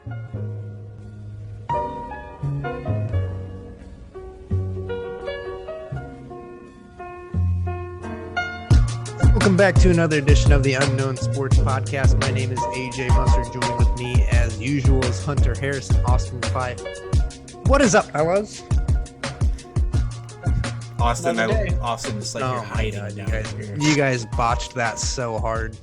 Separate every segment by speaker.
Speaker 1: Welcome back to another edition of the Unknown Sports Podcast. My name is AJ Musser. Joined with me, as usual, is Hunter Harris and Austin Fyffe. What is up, fellas?
Speaker 2: Austin, it's like you're hiding down here.
Speaker 1: You guys botched that so hard.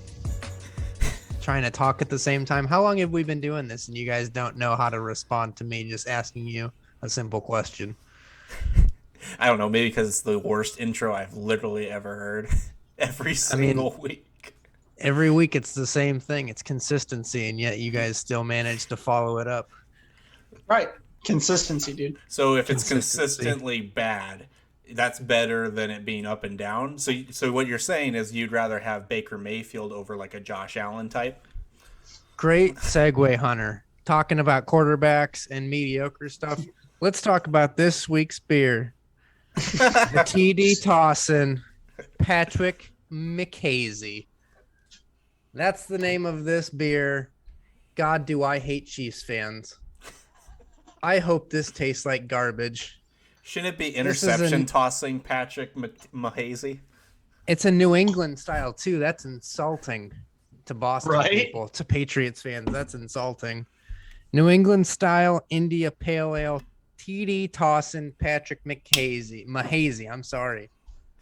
Speaker 1: Trying to talk at the same time. How long have we been doing this and you guys don't know how to respond to me just asking you a simple question?
Speaker 2: I don't know, maybe because it's the worst intro I've literally ever heard. Every single week.
Speaker 1: Every week it's the same thing. It's consistency, and yet you guys still manage to follow it up.
Speaker 3: Right. Consistency, dude.
Speaker 2: So if it's consistently bad, that's better than it being up and down. So what you're saying is you'd rather have Baker Mayfield over like a Josh Allen type?
Speaker 1: Great segue, Hunter. Talking about quarterbacks and mediocre stuff. Let's talk about this week's beer. The TD Tossin Patrick MaHazy. That's the name of this beer. God, do I hate Chiefs fans. I hope this tastes like garbage.
Speaker 2: Shouldn't it be interception tossing Patrick MaHazy?
Speaker 1: It's a New England style, too. That's insulting to Boston people, to Patriots fans. That's insulting. New England style India Pale Ale TD Tossin Patrick MaHazy. I'm sorry.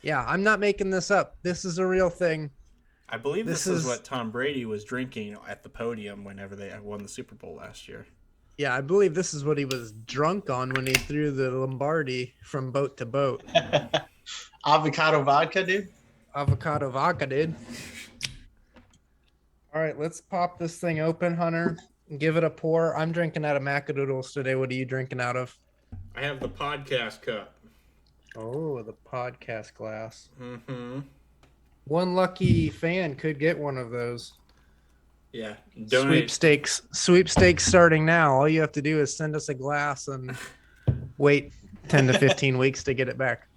Speaker 1: Yeah, I'm not making this up. This is a real thing.
Speaker 2: I believe this is what Tom Brady was drinking at the podium whenever they won the Super Bowl last year.
Speaker 1: Yeah, I believe this is what he was drunk on when he threw the Lombardi from boat to boat.
Speaker 3: Avocado vodka, dude.
Speaker 1: Avocado vodka, dude. All right, let's pop this thing open, Hunter, and give it a pour. I'm drinking out of Macadoodles today. What are you drinking out of?
Speaker 2: I have the podcast cup.
Speaker 1: Oh, the podcast glass.
Speaker 2: Mm-hmm.
Speaker 1: One lucky fan could get one of those.
Speaker 2: Yeah. Donate.
Speaker 1: Sweepstakes starting now. All you have to do is send us a glass and wait 10 to 15 weeks to get it back.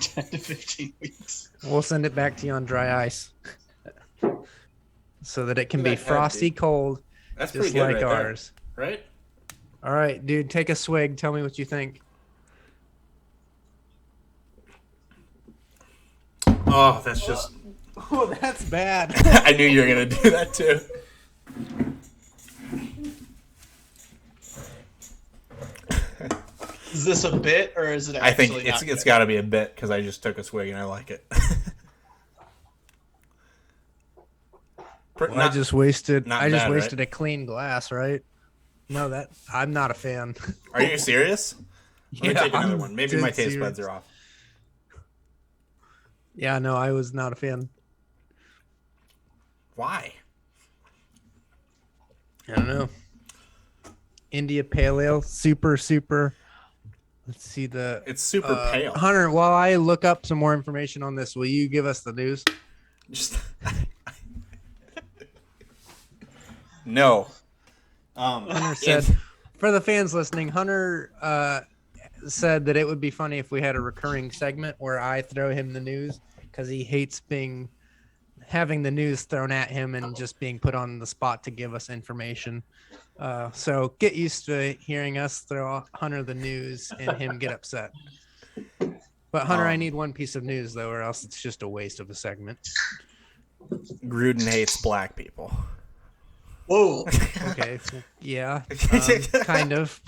Speaker 3: 10 to 15 weeks.
Speaker 1: We'll send it back to you on dry ice so that it can be frosty cold.
Speaker 2: That's
Speaker 1: just
Speaker 2: pretty good
Speaker 1: like
Speaker 2: right
Speaker 1: ours.
Speaker 2: There, right?
Speaker 1: All right, dude, take a swig. Tell me what you think.
Speaker 2: Oh, that's just...
Speaker 1: Oh, that's bad.
Speaker 2: I knew you were going to do that, too.
Speaker 3: Is this a bit, or is it actually
Speaker 2: I think it's got to be a bit, because I just took a swig and I like it.
Speaker 1: I just wasted
Speaker 2: right?
Speaker 1: a clean glass, right? No, I'm not a fan.
Speaker 2: Are you serious? Let me take another
Speaker 1: I'm
Speaker 2: one. Maybe my taste
Speaker 1: serious.
Speaker 2: buds are off.
Speaker 1: Yeah, no, I was not a fan.
Speaker 2: Why?
Speaker 1: I don't know. India Pale Ale, super. Let's see
Speaker 2: It's super pale.
Speaker 1: Hunter, while I look up some more information on this, will you give us the news?
Speaker 2: Just no.
Speaker 1: Hunter said, for the fans listening, Hunter said that it would be funny if we had a recurring segment where I throw him the news because he hates having the news thrown at him and just being put on the spot to give us information. So get used to hearing us throw Hunter the news and him get upset. But Hunter, I need one piece of news though, or else it's just a waste of a segment.
Speaker 2: Gruden hates black people.
Speaker 3: Whoa.
Speaker 1: Okay. Yeah. Kind of.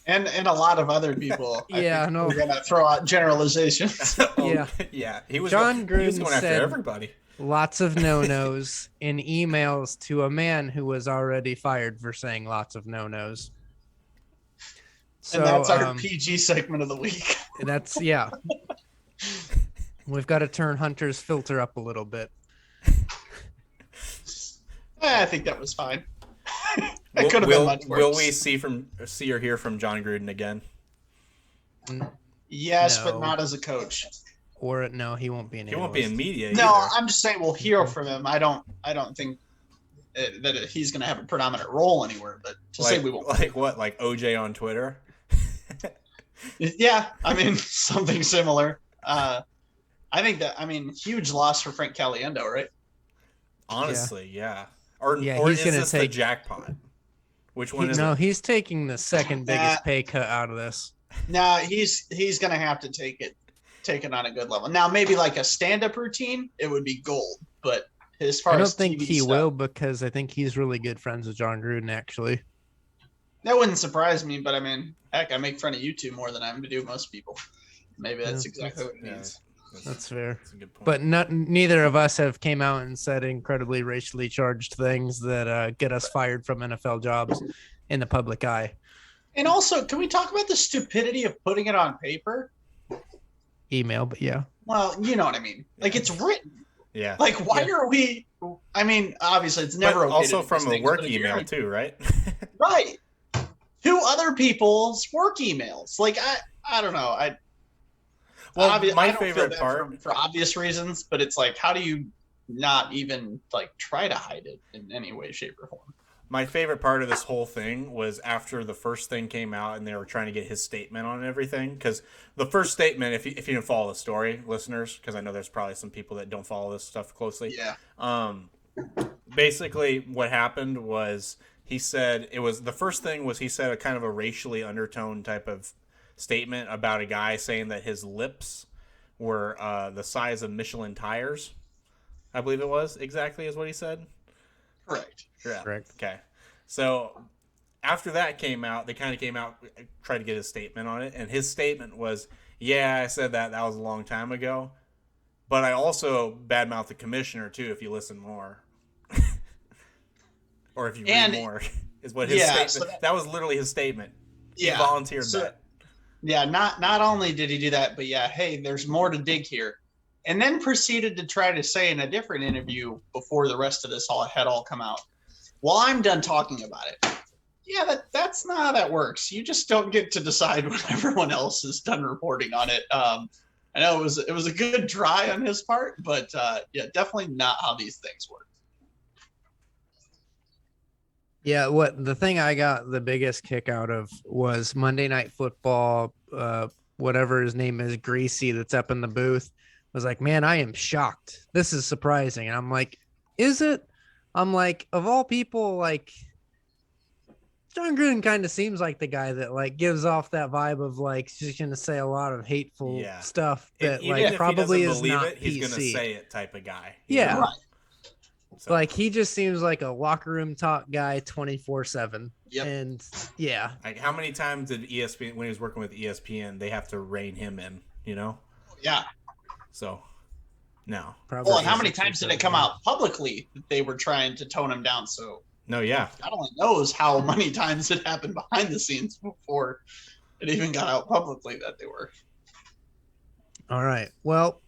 Speaker 3: And a lot of other people.
Speaker 1: Yeah, no.
Speaker 3: We're gonna throw out generalizations.
Speaker 1: Yeah.
Speaker 2: He was
Speaker 1: John Gruden
Speaker 2: he was going after
Speaker 1: said
Speaker 2: everybody.
Speaker 1: Lots of no-nos in emails to a man who was already fired for saying lots of no-nos. So,
Speaker 3: and that's our PG segment of the week.
Speaker 1: Yeah. We've got to turn Hunter's filter up a little bit.
Speaker 3: I think that was fine.
Speaker 2: Will we see or hear from John Gruden again?
Speaker 3: Yes,
Speaker 1: No.
Speaker 3: but not as a coach.
Speaker 1: Or no, he won't be in.
Speaker 2: He won't be in media.
Speaker 3: No,
Speaker 2: either.
Speaker 3: I'm just saying we'll hear from him. I don't think that he's going to have a predominant role anywhere. But to say we won't.
Speaker 2: Like what? Like OJ on Twitter?
Speaker 3: Yeah, I mean something similar. I think huge loss for Frank Caliendo, right?
Speaker 2: Honestly, yeah. Or
Speaker 1: he's
Speaker 2: is
Speaker 1: gonna
Speaker 2: this the jackpot? Which one is
Speaker 1: No,
Speaker 2: it?
Speaker 1: he's taking the second biggest pay cut out of this.
Speaker 3: Now he's gonna have to take it on a good level. Now maybe like a stand-up routine, it would be gold. But as far
Speaker 1: I don't
Speaker 3: as
Speaker 1: think
Speaker 3: TV
Speaker 1: he
Speaker 3: stuff,
Speaker 1: will because I think he's really good friends with John Gruden, actually.
Speaker 3: that wouldn't surprise me. But I mean, heck, I make fun of you two more than I do most people. Maybe that's exactly what it means.
Speaker 1: That's fair.
Speaker 2: That's a good point.
Speaker 1: But neither of us have came out and said incredibly racially charged things that get us fired from NFL jobs in the public eye.
Speaker 3: And also, can we talk about the stupidity of putting it on paper?
Speaker 1: Email, but yeah.
Speaker 3: Well, you know what I mean. Like it's written.
Speaker 2: Yeah.
Speaker 3: Like why are we? I mean, obviously, it's never okay.
Speaker 2: Also
Speaker 3: to do
Speaker 2: from
Speaker 3: these
Speaker 2: a
Speaker 3: things,
Speaker 2: work
Speaker 3: but if you're
Speaker 2: email
Speaker 3: gonna-
Speaker 2: too, right?
Speaker 3: right? To other people's work emails. Like I don't know.
Speaker 2: Well,
Speaker 3: I
Speaker 2: my
Speaker 3: don't feel
Speaker 2: favorite
Speaker 3: bad
Speaker 2: part
Speaker 3: for obvious reasons, but it's like, how do you not even like try to hide it in any way, shape, or form?
Speaker 2: My favorite part of this whole thing was after the first thing came out and they were trying to get his statement on everything. Because the first statement, if you didn't follow the story, listeners, because I know there's probably some people that don't follow this stuff closely.
Speaker 3: Yeah.
Speaker 2: Basically, what happened was he said the first thing was he said a kind of a racially undertone type of statement about a guy saying that his lips were the size of Michelin tires. I believe it was exactly is what he said.
Speaker 3: Correct.
Speaker 2: Yeah.
Speaker 1: Correct.
Speaker 2: Okay. So after that came out, they kind of came out, tried to get his statement on it. And his statement was, yeah, I said that. That was a long time ago. But I also badmouthed the commissioner, too, if you listen more. Or if you read more, is what his statement.
Speaker 3: So
Speaker 2: that was literally his statement.
Speaker 3: Yeah.
Speaker 2: He volunteered that.
Speaker 3: Yeah, not only did he do that, but yeah, hey, there's more to dig here. And then proceeded to try to say in a different interview before the rest of this had all come out, well, I'm done talking about it. Yeah, that's not how that works. You just don't get to decide when everyone else is done reporting on it. I know it was a good try on his part, but yeah, definitely not how these things work.
Speaker 1: Yeah, the thing I got the biggest kick out of was Monday Night Football, whatever his name is, Greasy, that's up in the booth, was like, man, I am shocked. This is surprising. And I'm like, is it? I'm like, of all people, like, John Gruden kind of seems like the guy that like gives off that vibe of like she's gonna say a lot of hateful stuff that like probably is not
Speaker 2: it, he's
Speaker 1: PC.
Speaker 2: Gonna say it type of guy.
Speaker 1: Yeah.
Speaker 3: Right.
Speaker 1: So. Like he just seems like a locker room talk guy 24/7.
Speaker 3: Yep.
Speaker 1: And yeah.
Speaker 2: Like how many times did ESPN when he was working with ESPN, they have to rein him in, you know?
Speaker 3: Yeah.
Speaker 2: So no.
Speaker 3: Probably well, and how many times did it come out publicly that they were trying to tone him down? So
Speaker 2: no, yeah.
Speaker 3: God only knows how many times it happened behind the scenes before it even got out publicly that they were.
Speaker 1: All right. Well,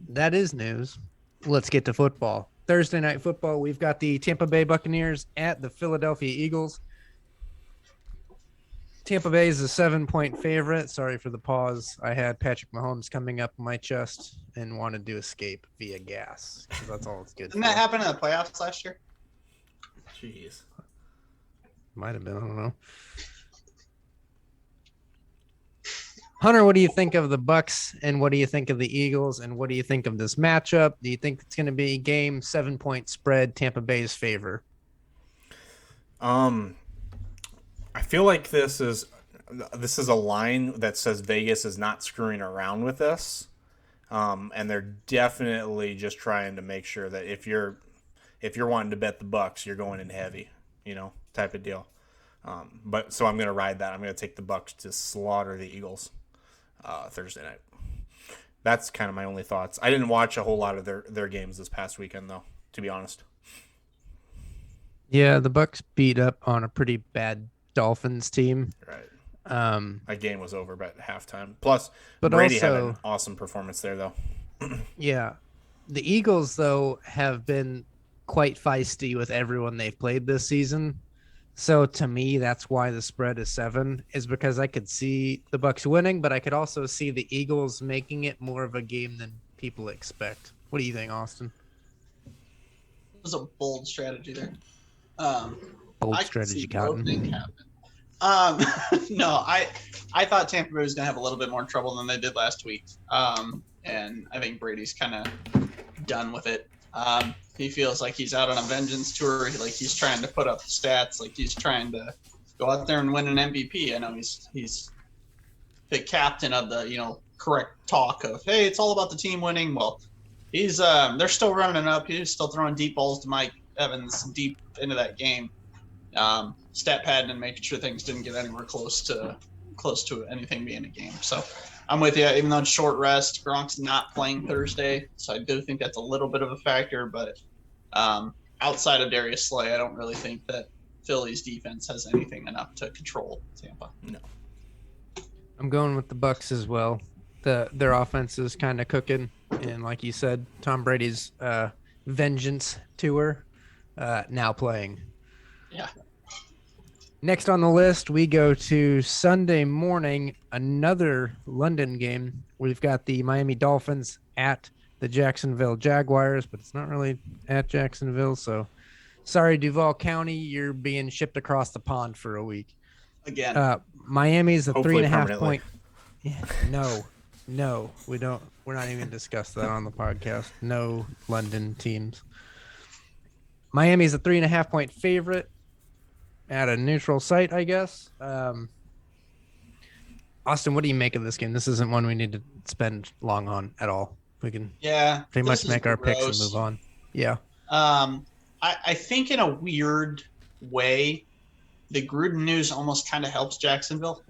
Speaker 1: that is news. Let's get to football. Thursday night football, we've got the Tampa Bay Buccaneers at the Philadelphia Eagles. Tampa Bay is a 7-point favorite. Sorry for the pause. I had Patrick Mahomes coming up my chest and wanted to escape via gas because that's all it's good
Speaker 3: Didn't that happen in the playoffs last year?
Speaker 2: Jeez.
Speaker 1: Might have been. I don't know. Hunter, what do you think of the Bucs and what do you think of the Eagles and what do you think of this matchup? Do you think it's going to be game 7-point spread Tampa Bay's favor?
Speaker 2: I feel like this is a line that says Vegas is not screwing around with this, and they're definitely just trying to make sure that if you're wanting to bet the Bucs, you're going in heavy, you know, type of deal. But so I'm going to ride that. I'm going to take the Bucs to slaughter the Eagles Thursday night. That's kind of my only thoughts. I didn't watch a whole lot of their games this past weekend, though, to be honest.
Speaker 1: Yeah, the Bucs beat up on a pretty bad Dolphins team.
Speaker 2: Right.
Speaker 1: That
Speaker 2: game was over by halftime. Plus,
Speaker 1: but
Speaker 2: Brady
Speaker 1: also,
Speaker 2: had an awesome performance there, though.
Speaker 1: Yeah. The Eagles, though, have been quite feisty with everyone they've played this season. So to me, that's why the spread is 7, is because I could see the Bucs winning, but I could also see the Eagles making it more of a game than people expect. What do you think, Austin?
Speaker 3: It was a bold strategy there.
Speaker 1: Bold strategy, Cotton.
Speaker 3: No, I thought Tampa Bay was going to have a little bit more trouble than they did last week. And I think Brady's kind of done with it. He feels like he's out on a vengeance tour. Like he's trying to put up stats. Like he's trying to go out there and win an MVP. I know he's the captain of the correct talk of, hey, it's all about the team winning. Well, he's they're still running up. He's still throwing deep balls to Mike Evans deep into that game, stat padding and making sure things didn't get anywhere close to anything being a game. So I'm with you. Even though it's short rest, Gronk's not playing Thursday, so I do think that's a little bit of a factor. But outside of Darius Slay, I don't really think that Philly's defense has anything enough to control Tampa.
Speaker 2: No.
Speaker 1: I'm going with the Bucks as well. Their offense is kind of cooking, and like you said, Tom Brady's vengeance tour now playing.
Speaker 3: Yeah.
Speaker 1: Next on the list, we go to Sunday morning, another London game. We've got the Miami Dolphins at the Jacksonville Jaguars, but it's not really at Jacksonville. So sorry, Duval County, you're being shipped across the pond for a week.
Speaker 3: Again.
Speaker 1: Miami's a
Speaker 2: Hopefully
Speaker 1: 3.5 point. Yeah, no, we don't. We're not even going to discuss that on the podcast. No London teams. Miami's a 3.5 point favorite at a neutral site, I guess. Austin, what do you make of this game? This isn't one we need to spend long on at all. We can pretty much make our picks and move on. Yeah.
Speaker 3: I think in a weird way, the Gruden news almost kind of helps Jacksonville.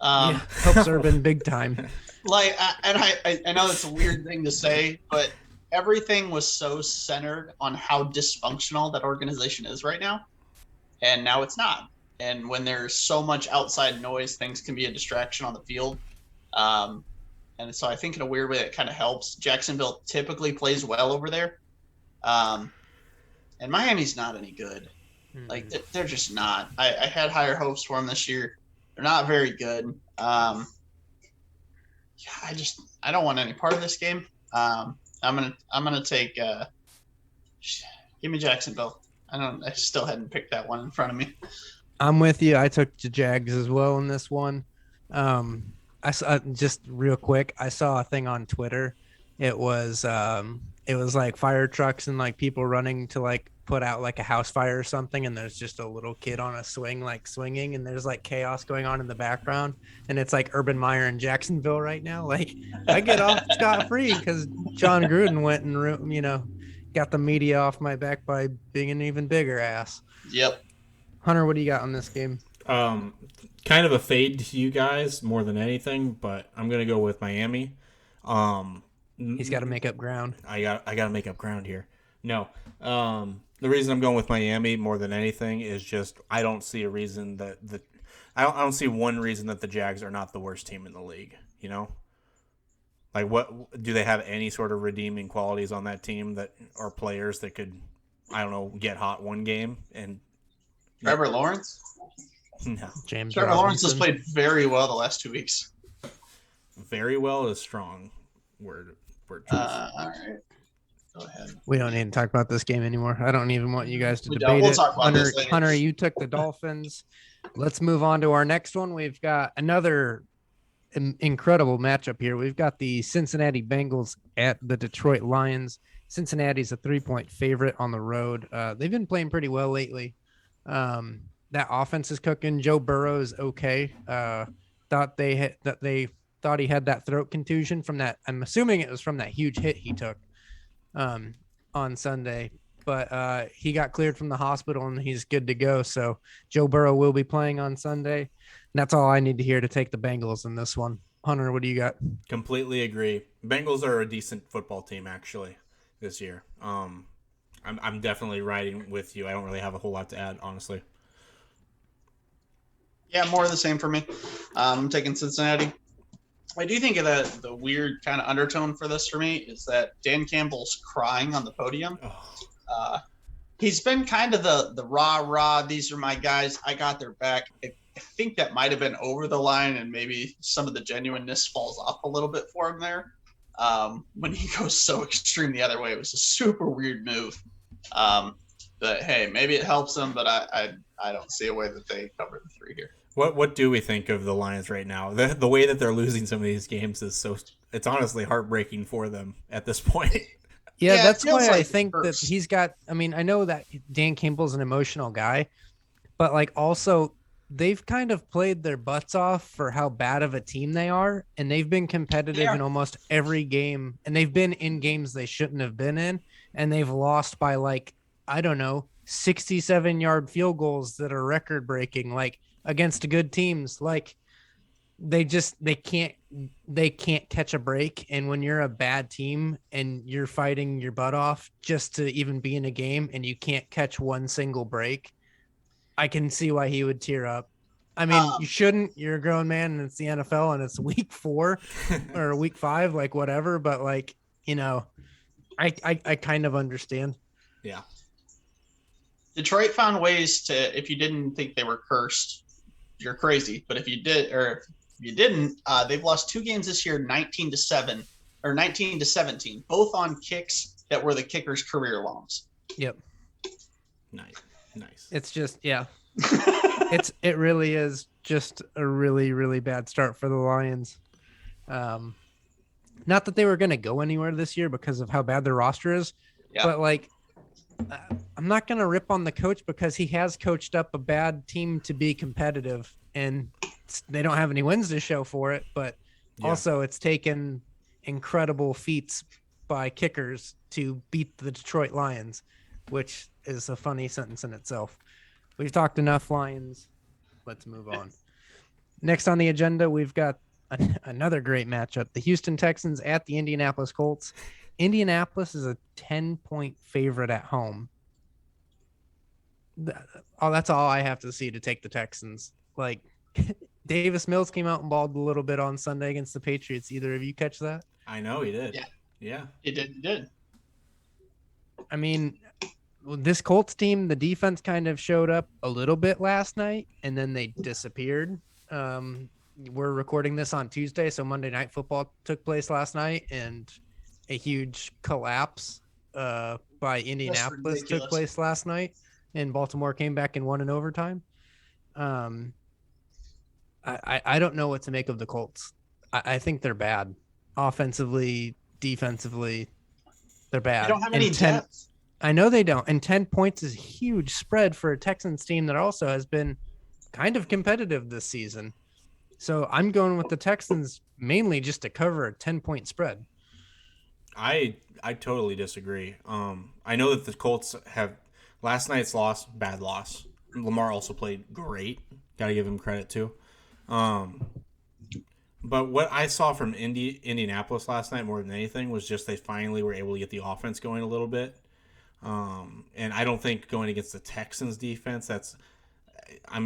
Speaker 1: Helps Urban big time.
Speaker 3: I know it's a weird thing to say, but everything was so centered on how dysfunctional that organization is right now. And now it's not. And when there's so much outside noise, things can be a distraction on the field. And so I think in a weird way, it kind of helps. Jacksonville typically plays well over there. And Miami's not any good. Like, they're just not. I had higher hopes for them this year. They're not very good. I don't want any part of this game. I'm gonna take. Give me Jacksonville. I still hadn't picked that one in front of me.
Speaker 1: I'm with you. I took the Jags as well in this one. I saw, just real quick, I saw a thing on Twitter. It was like fire trucks and like people running to like put out like a house fire or something, and there's just a little kid on a swing like swinging, and there's like chaos going on in the background, and it's like Urban Meyer in Jacksonville right now. Like, I get off scot-free because John Gruden went and got the media off my back by being an even bigger ass.
Speaker 3: Yep.
Speaker 1: Hunter, what do you got on this game?
Speaker 2: Kind of a fade to you guys more than anything, but I'm gonna go with Miami.
Speaker 1: He's got to make up ground.
Speaker 2: I got to make up ground here. No, the reason I'm going with Miami more than anything is just I don't see a reason that I don't see one reason that the Jags are not the worst team in the league. Like, what do they have any sort of redeeming qualities on that team that are players that could, I don't know, get hot one game and
Speaker 3: Trevor Lawrence?
Speaker 2: No.
Speaker 1: James
Speaker 3: Trevor
Speaker 1: Robinson.
Speaker 3: Lawrence has played very well the last 2 weeks.
Speaker 2: Very well is strong word choice.
Speaker 3: All right. Go ahead.
Speaker 1: We don't need to talk about this game anymore. I don't even want you guys to debate
Speaker 3: We'll
Speaker 1: it.
Speaker 3: talk about this later.
Speaker 1: Hunter, you took the Dolphins. Let's move on to our next one. We've got another incredible matchup here. We've got the Cincinnati Bengals at the Detroit Lions. Cincinnati's a 3-point favorite on the road. They've been playing pretty well lately. That offense is cooking. Joe Burrow's okay. Thought they thought he had that throat contusion from that. I'm assuming it was from that huge hit he took on Sunday, but he got cleared from the hospital and he's good to go. So Joe Burrow will be playing on Sunday. And that's all I need to hear to take the Bengals in this one. Hunter, what do you got?
Speaker 2: Completely agree. Bengals are a decent football team actually this year. I'm definitely riding with you. I don't really have a whole lot to add, honestly.
Speaker 3: Yeah, more of the same for me. I'm taking Cincinnati. I do think of the weird kind of undertone for this for me is that Dan Campbell's crying on the podium. He's been kind of the rah, these are my guys, I got their back. I think that might have been over the line, and maybe some of the genuineness falls off a little bit for him there. When he goes so extreme the other way, it was a super weird move. But hey, maybe it helps them, but I don't see a way that they cover the 3 here.
Speaker 2: What do we think of the Lions right now? The way that they're losing some of these games is it's honestly heartbreaking for them at this point.
Speaker 1: Yeah, that's why
Speaker 3: like
Speaker 1: I think that he's got. I mean, I know that Dan Campbell's an emotional guy, but like also they've kind of played their butts off for how bad of a team they are, and they've been competitive in almost every game, and they've been in games they shouldn't have been in, and they've lost by like, I don't know, 67-yard field goals that are record breaking, like against good teams. Like they can't catch a break. And when you're a bad team and you're fighting your butt off just to even be in a game and you can't catch one single break, I can see why he would tear up. I mean, you shouldn't. You're a grown man and it's the NFL and it's week 4 or week 5, like whatever. But like, you know, I kind of understand.
Speaker 2: Yeah.
Speaker 3: Detroit found ways to, if you didn't think they were cursed, you're crazy. But if you did, or if you didn't, they've lost 2 games this year, 19-7 or 19-17, both on kicks that were the kicker's career longs.
Speaker 1: Yep.
Speaker 2: Nice.
Speaker 1: It's just, yeah. It really is just a really, really bad start for the Lions. Not that they were going to go anywhere this year because of how bad their roster is, but like, I'm not going to rip on the coach because he has coached up a bad team to be competitive, and they don't have any wins to show for it. But also, it's taken incredible feats by kickers to beat the Detroit Lions, which is a funny sentence in itself. We've talked enough Lions. Let's move on. Next on the agenda, we've got another great matchup. The Houston Texans at the Indianapolis Colts. Indianapolis is a 10-point favorite at home. That's all I have to see to take the Texans. Like, Davis Mills came out and balled a little bit on Sunday against the Patriots. Either of you catch that?
Speaker 2: I know he did. Yeah.
Speaker 3: He did.
Speaker 1: I mean, this Colts team, the defense kind of showed up a little bit last night, and then they disappeared. We're recording this on Tuesday, so Monday Night Football took place last night, and a huge collapse by Indianapolis took place last night, and Baltimore came back and won in overtime. I don't know what to make of the Colts. I think they're bad. Offensively, defensively, they're bad.
Speaker 3: They don't have any depth.
Speaker 1: I know they don't. And 10 points is a huge spread for a Texans team that also has been kind of competitive this season. So I'm going with the Texans mainly just to cover a 10-point spread.
Speaker 2: I totally disagree. I know that the Colts have last night's loss, bad loss. Lamar also played great. Got to give him credit too. But what I saw from Indianapolis last night more than anything was just they finally were able to get the offense going a little bit. And I don't think going against the Texans defense, that's a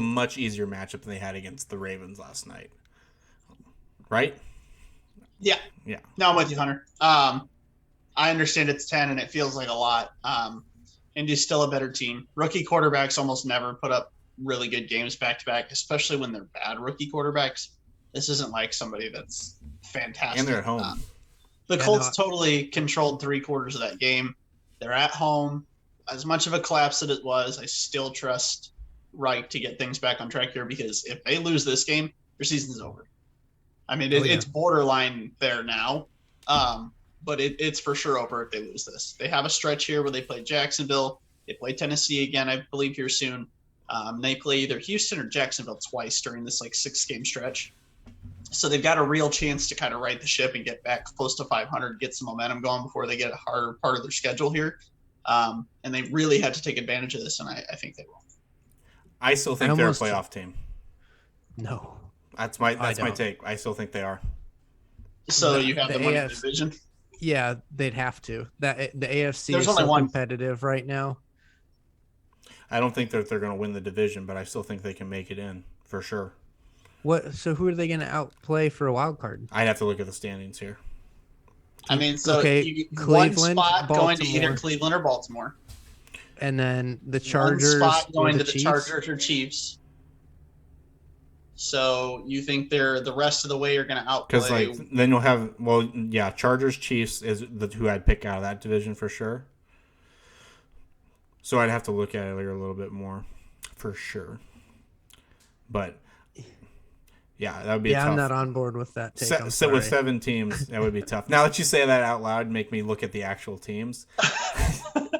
Speaker 2: much easier matchup than they had against the Ravens last night. Right?
Speaker 3: Yeah. No, I'm with you, Hunter. I understand it's 10 and it feels like a lot. Indy's still a better team. Rookie quarterbacks almost never put up really good games back to back, especially when they're bad rookie quarterbacks. This isn't like somebody that's fantastic.
Speaker 2: And they're at home.
Speaker 3: The Colts totally controlled 3/4 of that game. They're at home. As much of a collapse that it was, I still trust Reich to get things back on track here, because if they lose this game, their season's over. I mean, it's borderline there now, but it's for sure over if they lose this. They have a stretch here where they play Jacksonville. They play Tennessee again, I believe, here soon. They play either Houston or Jacksonville twice during this 6-game stretch. So they've got a real chance to kind of right the ship and get back close to 500, get some momentum going before they get a harder part of their schedule here. And they really had to take advantage of this, and I think they will.
Speaker 2: I still think they're a playoff team.
Speaker 1: No.
Speaker 2: That's my take. I still think they are.
Speaker 3: So you have them winning the division?
Speaker 1: Yeah, they'd have to. The AFC
Speaker 3: There's
Speaker 1: is
Speaker 3: only
Speaker 1: so
Speaker 3: one
Speaker 1: competitive right now.
Speaker 2: I don't think that they're going to win the division, but I still think they can make it in for sure.
Speaker 1: So who are they going to outplay for a wild card?
Speaker 2: I'd have to look at the standings here.
Speaker 3: I mean, so
Speaker 1: Cleveland,
Speaker 3: one spot
Speaker 1: Baltimore,
Speaker 3: going to either Cleveland or Baltimore,
Speaker 1: and then the Chargers.
Speaker 3: One spot going to the
Speaker 1: Chiefs.
Speaker 3: Chargers or Chiefs. So you think they're the rest of the way are going to outplay?
Speaker 2: Because then you'll have Chargers, Chiefs is who I'd pick out of that division for sure. So I'd have to look at it a little bit more, for sure. But yeah, that would be tough.
Speaker 1: I'm not on board with that take.
Speaker 2: So with 7 teams, that would be tough. Now that you say that out loud, make me look at the actual teams.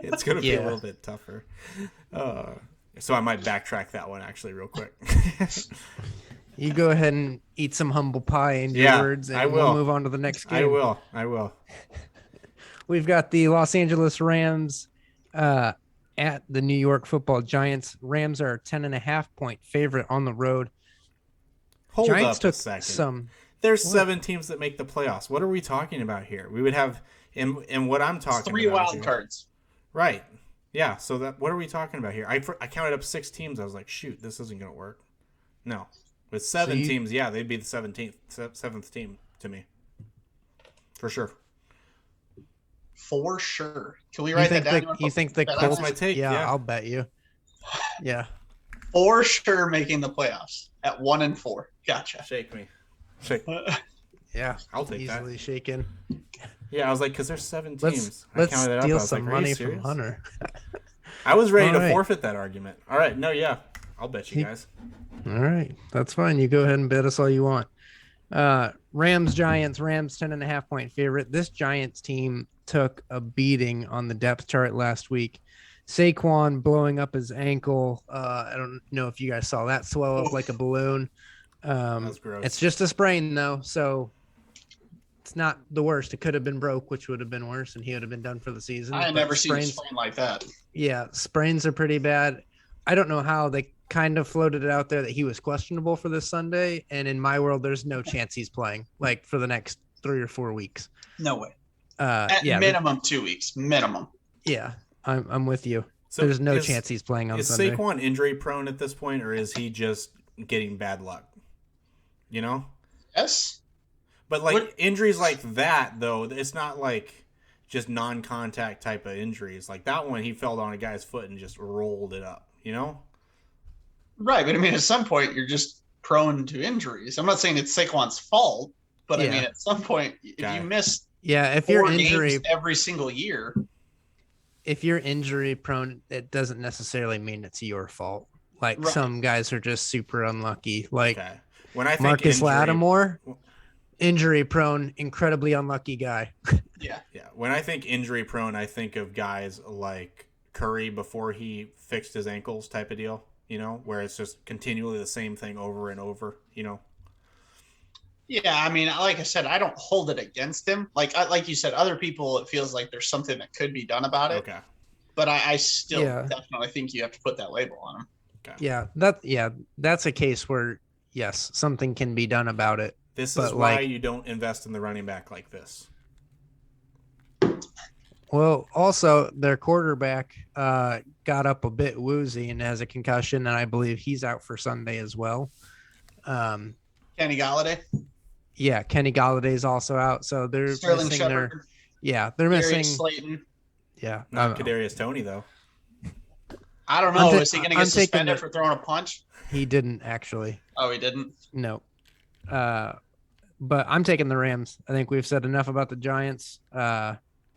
Speaker 2: It's going to be a little bit tougher. So I might backtrack that one actually real quick.
Speaker 1: You go ahead and eat some humble pie in your words, and
Speaker 2: I will.
Speaker 1: we'll move on to the next game.
Speaker 2: I will.
Speaker 1: We've got the Los Angeles Rams at the New York Football Giants. Rams are a 10.5-point favorite on the road.
Speaker 2: Hold
Speaker 1: Giants
Speaker 2: up
Speaker 1: took
Speaker 2: a second.
Speaker 1: some.
Speaker 2: There's 7 teams that make the playoffs. What are we talking about here? We would have, in what I'm talking about,
Speaker 3: 3 wild cards.
Speaker 2: Right. Yeah. So what are we talking about here? I counted up 6 teams. I was like, shoot, this isn't going to work. No. With 7 teams, yeah, they'd be the 7th team to me. For sure.
Speaker 3: For sure. Can we write that down?
Speaker 1: You think the Colts?
Speaker 2: That's my take. Yeah,
Speaker 1: I'll bet you. Yeah.
Speaker 3: For sure making the playoffs at 1-4. Gotcha.
Speaker 2: Shake me.
Speaker 1: Yeah.
Speaker 2: I'll take
Speaker 1: easily
Speaker 2: that.
Speaker 1: shaken.
Speaker 2: Yeah, I was like, because there's 7 teams.
Speaker 1: Let's
Speaker 2: I counted it up.
Speaker 1: steal
Speaker 2: I was
Speaker 1: some
Speaker 2: like,
Speaker 1: money from Hunter.
Speaker 2: I was ready to forfeit that argument. All right. No, yeah. I'll bet you guys.
Speaker 1: All right. That's fine. You go ahead and bet us all you want. Rams, Giants. Rams 10.5-point favorite. This Giants team took a beating on the depth chart last week. Saquon blowing up his ankle. I don't know if you guys saw that swell up like a balloon.
Speaker 2: That's gross.
Speaker 1: It's just a sprain though, so it's not the worst. It could have been broke, which would have been worse, and he would have been done for the season.
Speaker 3: I had never seen a sprain like that.
Speaker 1: Yeah, sprains are pretty bad. I don't know how they kind of floated it out there that he was questionable for this Sunday, and in my world, there's no chance he's playing like for the next 3 or 4 weeks.
Speaker 3: No way. At minimum 2 weeks. Minimum.
Speaker 1: Yeah, I'm with you.
Speaker 2: So
Speaker 1: there's no chance he's playing on Sunday.
Speaker 2: Is Saquon injury prone at this point, or is he just getting bad luck? You know?
Speaker 3: Yes.
Speaker 2: But like injuries like that, though, it's not like just non-contact type of injuries. Like that one, he fell on a guy's foot and just rolled it up. You know?
Speaker 3: Right, but I mean, at some point, you're just prone to injuries. I'm not saying it's Saquon's fault, but I mean, at some point, if you miss
Speaker 1: if you're injury
Speaker 3: every single year,
Speaker 1: if you're injury prone, it doesn't necessarily mean it's your fault. Like some guys are just super unlucky. Like
Speaker 2: when I think
Speaker 1: Marcus Lattimore, injury prone, incredibly unlucky guy.
Speaker 3: Yeah.
Speaker 2: When I think injury prone, I think of guys like Curry before he fixed his ankles type of deal. You know, where it's just continually the same thing over and over, you know?
Speaker 3: Yeah, I mean, like I said, I don't hold it against him. Like you said, other people, it feels like there's something that could be done about it.
Speaker 2: Okay.
Speaker 3: But I still definitely think you have to put that label on him.
Speaker 2: Okay.
Speaker 1: That's a case where, yes, something can be done about it.
Speaker 2: This is why you don't invest in the running back like this.
Speaker 1: Well, also their quarterback got up a bit woozy and has a concussion, and I believe he's out for Sunday as well.
Speaker 3: Kenny Galladay.
Speaker 1: Yeah, Kenny Galladay is also out, so they're
Speaker 3: Sterling
Speaker 1: missing
Speaker 3: Shepard.
Speaker 1: they're missing
Speaker 3: Darius Slayton.
Speaker 1: Yeah,
Speaker 2: not Kadarius Toney though.
Speaker 3: I don't know. Is he going to get suspended for throwing a punch?
Speaker 1: He didn't actually.
Speaker 3: Oh, he didn't.
Speaker 1: No. But I'm taking the Rams. I think we've said enough about the Giants.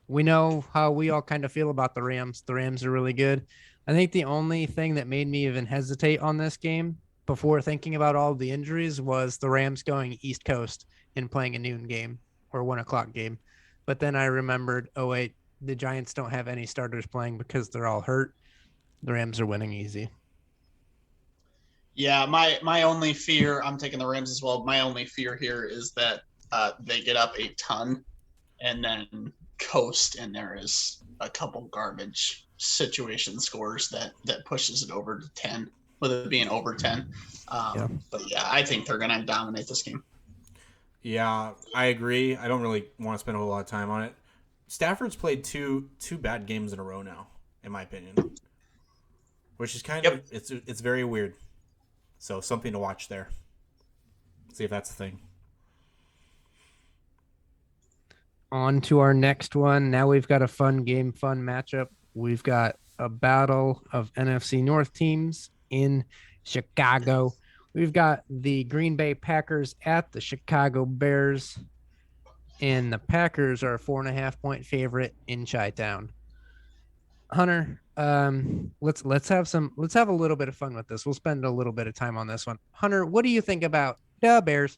Speaker 1: We know how we all kind of feel about the Rams. The Rams are really good. I think the only thing that made me even hesitate on this game before thinking about all the injuries was the Rams going East Coast and playing a noon game or 1 o'clock game. But then I remembered, oh, wait, the Giants don't have any starters playing because they're all hurt. The Rams are winning easy.
Speaker 3: Yeah, my only fear, I'm taking the Rams as well. My only fear here is that they get up a ton and then coast, and there is a couple garbage situation scores that pushes it over to 10, with it being over 10. But yeah, I think they're going to dominate this game.
Speaker 2: Yeah, I agree. I don't really want to spend a whole lot of time on it. Stafford's played two bad games in a row now, in my opinion, which is kind of it's very weird. So something to watch there. See if that's the thing.
Speaker 1: On to our next one. Now we've got a fun game, fun matchup. We've got a battle of NFC North teams in Chicago. We've got the Green Bay Packers at the Chicago Bears, and the Packers are a 4.5-point favorite in Chi-Town. Hunter, let's have a little bit of fun with this. We'll spend a little bit of time on this one. Hunter, what do you think about the Bears?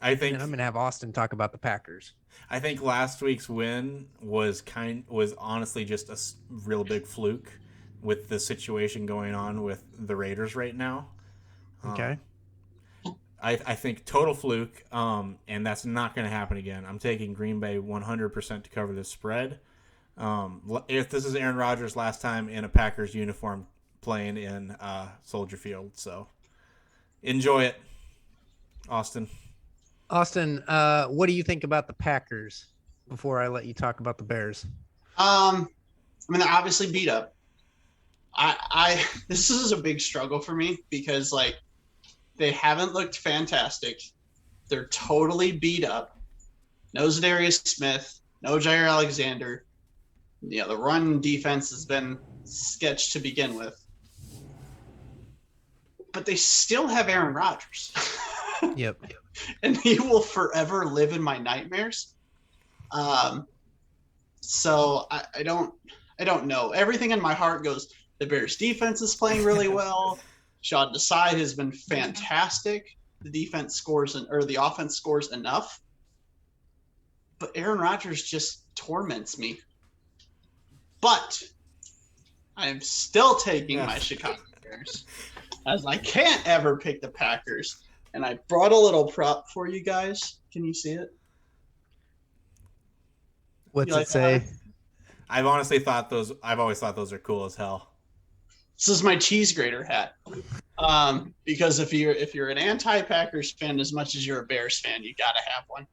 Speaker 2: I think
Speaker 1: I'm gonna have Austin talk about the Packers.
Speaker 2: I think last week's win was honestly just a real big fluke. with the situation going on with the Raiders right now.
Speaker 1: Okay.
Speaker 2: I think total fluke, and that's not going to happen again. I'm taking Green Bay 100% to cover this spread. If this is Aaron Rodgers' last time in a Packers uniform playing in Soldier Field, so enjoy it, Austin.
Speaker 1: Austin, what do you think about the Packers before I let you talk about the Bears?
Speaker 3: I mean, they're obviously beat up. This is a big struggle for me because like they haven't looked fantastic. They're totally beat up. No Zadarius Smith, no Jair Alexander. Yeah, the run defense has been sketched to begin with. But they still have Aaron Rodgers.
Speaker 1: Yep.
Speaker 3: And he will forever live in my nightmares. So I don't know. Everything in my heart goes, the Bears defense is playing really well. Sean Desai has been fantastic. The offense scores enough. But Aaron Rodgers just torments me. But I am still taking my Chicago Bears, as I can't ever pick the Packers. And I brought a little prop for you guys. Can you see it?
Speaker 1: What's it say?
Speaker 2: I've always thought those are cool as hell.
Speaker 3: This is my cheese grater hat. Because if you're an anti-Packers fan as much as you're a Bears fan, you gotta have one.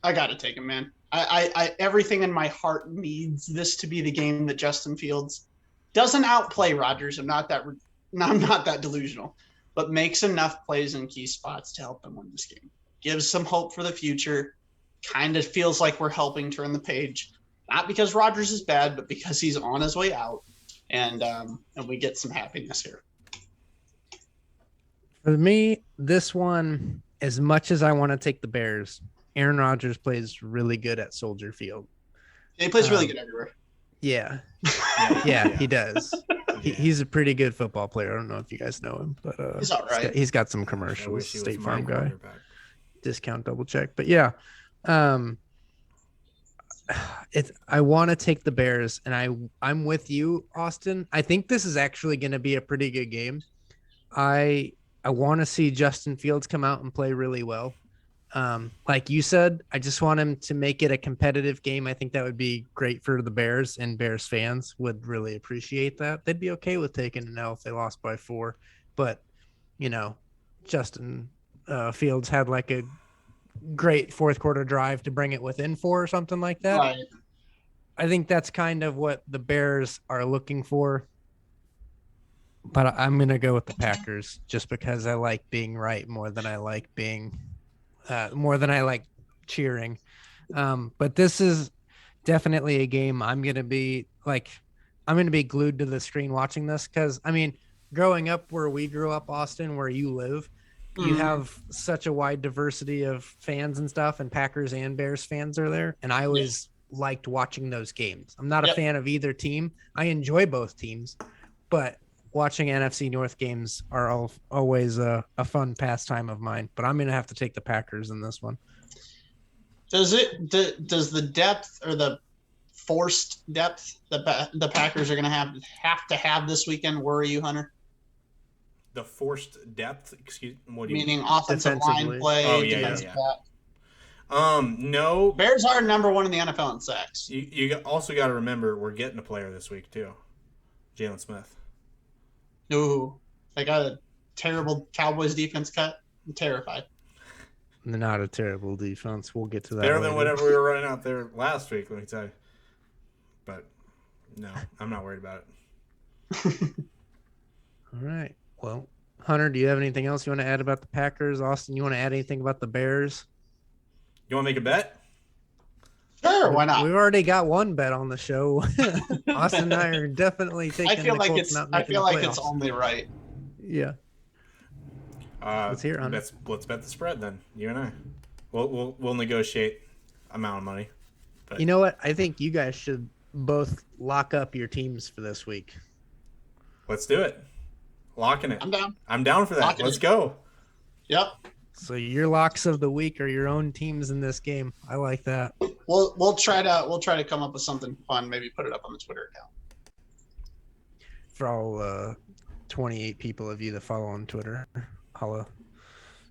Speaker 3: I gotta take him, man. I everything in my heart needs this to be the game that Justin Fields doesn't outplay Rodgers. I'm not that delusional, but makes enough plays in key spots to help them win this game. Gives some hope for the future. Kind of feels like we're helping turn the page. Not because Rodgers is bad, but because he's on his way out, and we get some happiness here.
Speaker 1: For me, this one, as much as I want to take the Bears, Aaron Rodgers plays really good at Soldier Field.
Speaker 3: He plays really good everywhere.
Speaker 1: Yeah. Yeah, he does. He's a pretty good football player. I don't know if you guys know him, but
Speaker 3: he's all right.
Speaker 1: He's got some commercials. State Farm guy. Discount double check. But yeah. I want to take the Bears, and I'm with you, Austin. I think this is actually going to be a pretty good game. I want to see Justin Fields come out and play really well. Like you said, I just want him to make it a competitive game. I think that would be great for the Bears, and Bears fans would really appreciate that. They'd be okay with taking an L if they lost by 4, but Justin Fields had like a great fourth quarter drive to bring it within 4 or something like that.
Speaker 3: Right.
Speaker 1: I think that's kind of what the Bears are looking for. But I'm going to go with the Packers just because I like being right more than I like cheering. But this is definitely a game I'm going to be glued to the screen watching this. Cause I mean, growing up where we grew up, Austin, where you live, you have such a wide diversity of fans and stuff, and Packers and Bears fans are there. And I always liked watching those games. I'm not a fan of either team. I enjoy both teams, but watching NFC North games are always a fun pastime of mine. But I'm going to have to take the Packers in this one.
Speaker 3: Does the depth or the forced depth the Packers are going to have this weekend worry you, Hunter?
Speaker 2: The forced depth, what do you
Speaker 3: mean? Offensive line play, defensive back.
Speaker 2: No.
Speaker 3: Bears are number 1 in the NFL in sacks.
Speaker 2: You also got to remember we're getting a player this week too, Jalen Smith.
Speaker 3: Ooh, they got a terrible Cowboys defense cut. I'm terrified.
Speaker 1: Not a terrible defense. We'll get to that.
Speaker 2: Better
Speaker 1: later.
Speaker 2: than whatever we were running out there last week, let me tell you. But no, I'm not worried about it.
Speaker 1: All right. Well, Hunter, do you have anything else you want to add about the Packers? Austin, you want to add anything about the Bears?
Speaker 2: You want to make a bet?
Speaker 3: Sure, why not?
Speaker 1: We've already got one bet on the show. Austin and I are definitely taking
Speaker 3: I feel
Speaker 1: the
Speaker 3: like
Speaker 1: Colts not making the playoffs.
Speaker 3: it's only right.
Speaker 1: Yeah.
Speaker 2: Let's hear it, Hunter. Let's bet the spread then. You and I. We'll negotiate amount of money. But
Speaker 1: you know what? I think you guys should both lock up your teams for this week.
Speaker 2: Let's do it. Locking it.
Speaker 3: I'm down.
Speaker 2: I'm down for that. Let's go.
Speaker 3: Yep.
Speaker 1: So your locks of the week are your own teams in this game. I like that.
Speaker 3: We'll try to come up with something fun. Maybe put it up on the Twitter account.
Speaker 1: for all 28 people of you that follow on Twitter. Hello.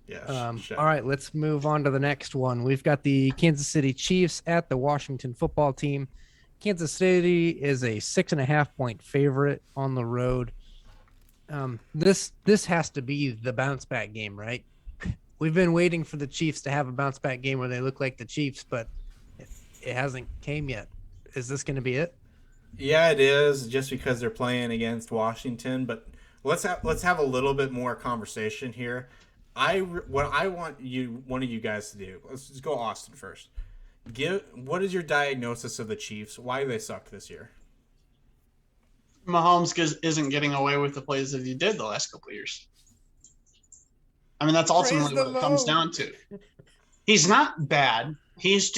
Speaker 2: Yeah.
Speaker 1: All right, let's move on to the next one. We've got the Kansas City Chiefs at the Washington football team. Kansas City is a 6.5-point favorite on the road. This has to be the bounce back game, right? We've been waiting for the Chiefs to have a bounce back game where they look like the Chiefs, but it hasn't came yet. Is this going to be it?
Speaker 2: Yeah, it is, just because they're playing against Washington. But let's have a little bit more conversation here. What I want one of you guys to do. Let's just go Austin first. What is your diagnosis of the Chiefs? Why do they suck this year?
Speaker 3: Mahomes isn't getting away with the plays that he did the last couple of years. I mean, that's ultimately what it comes down to. He's not bad. Has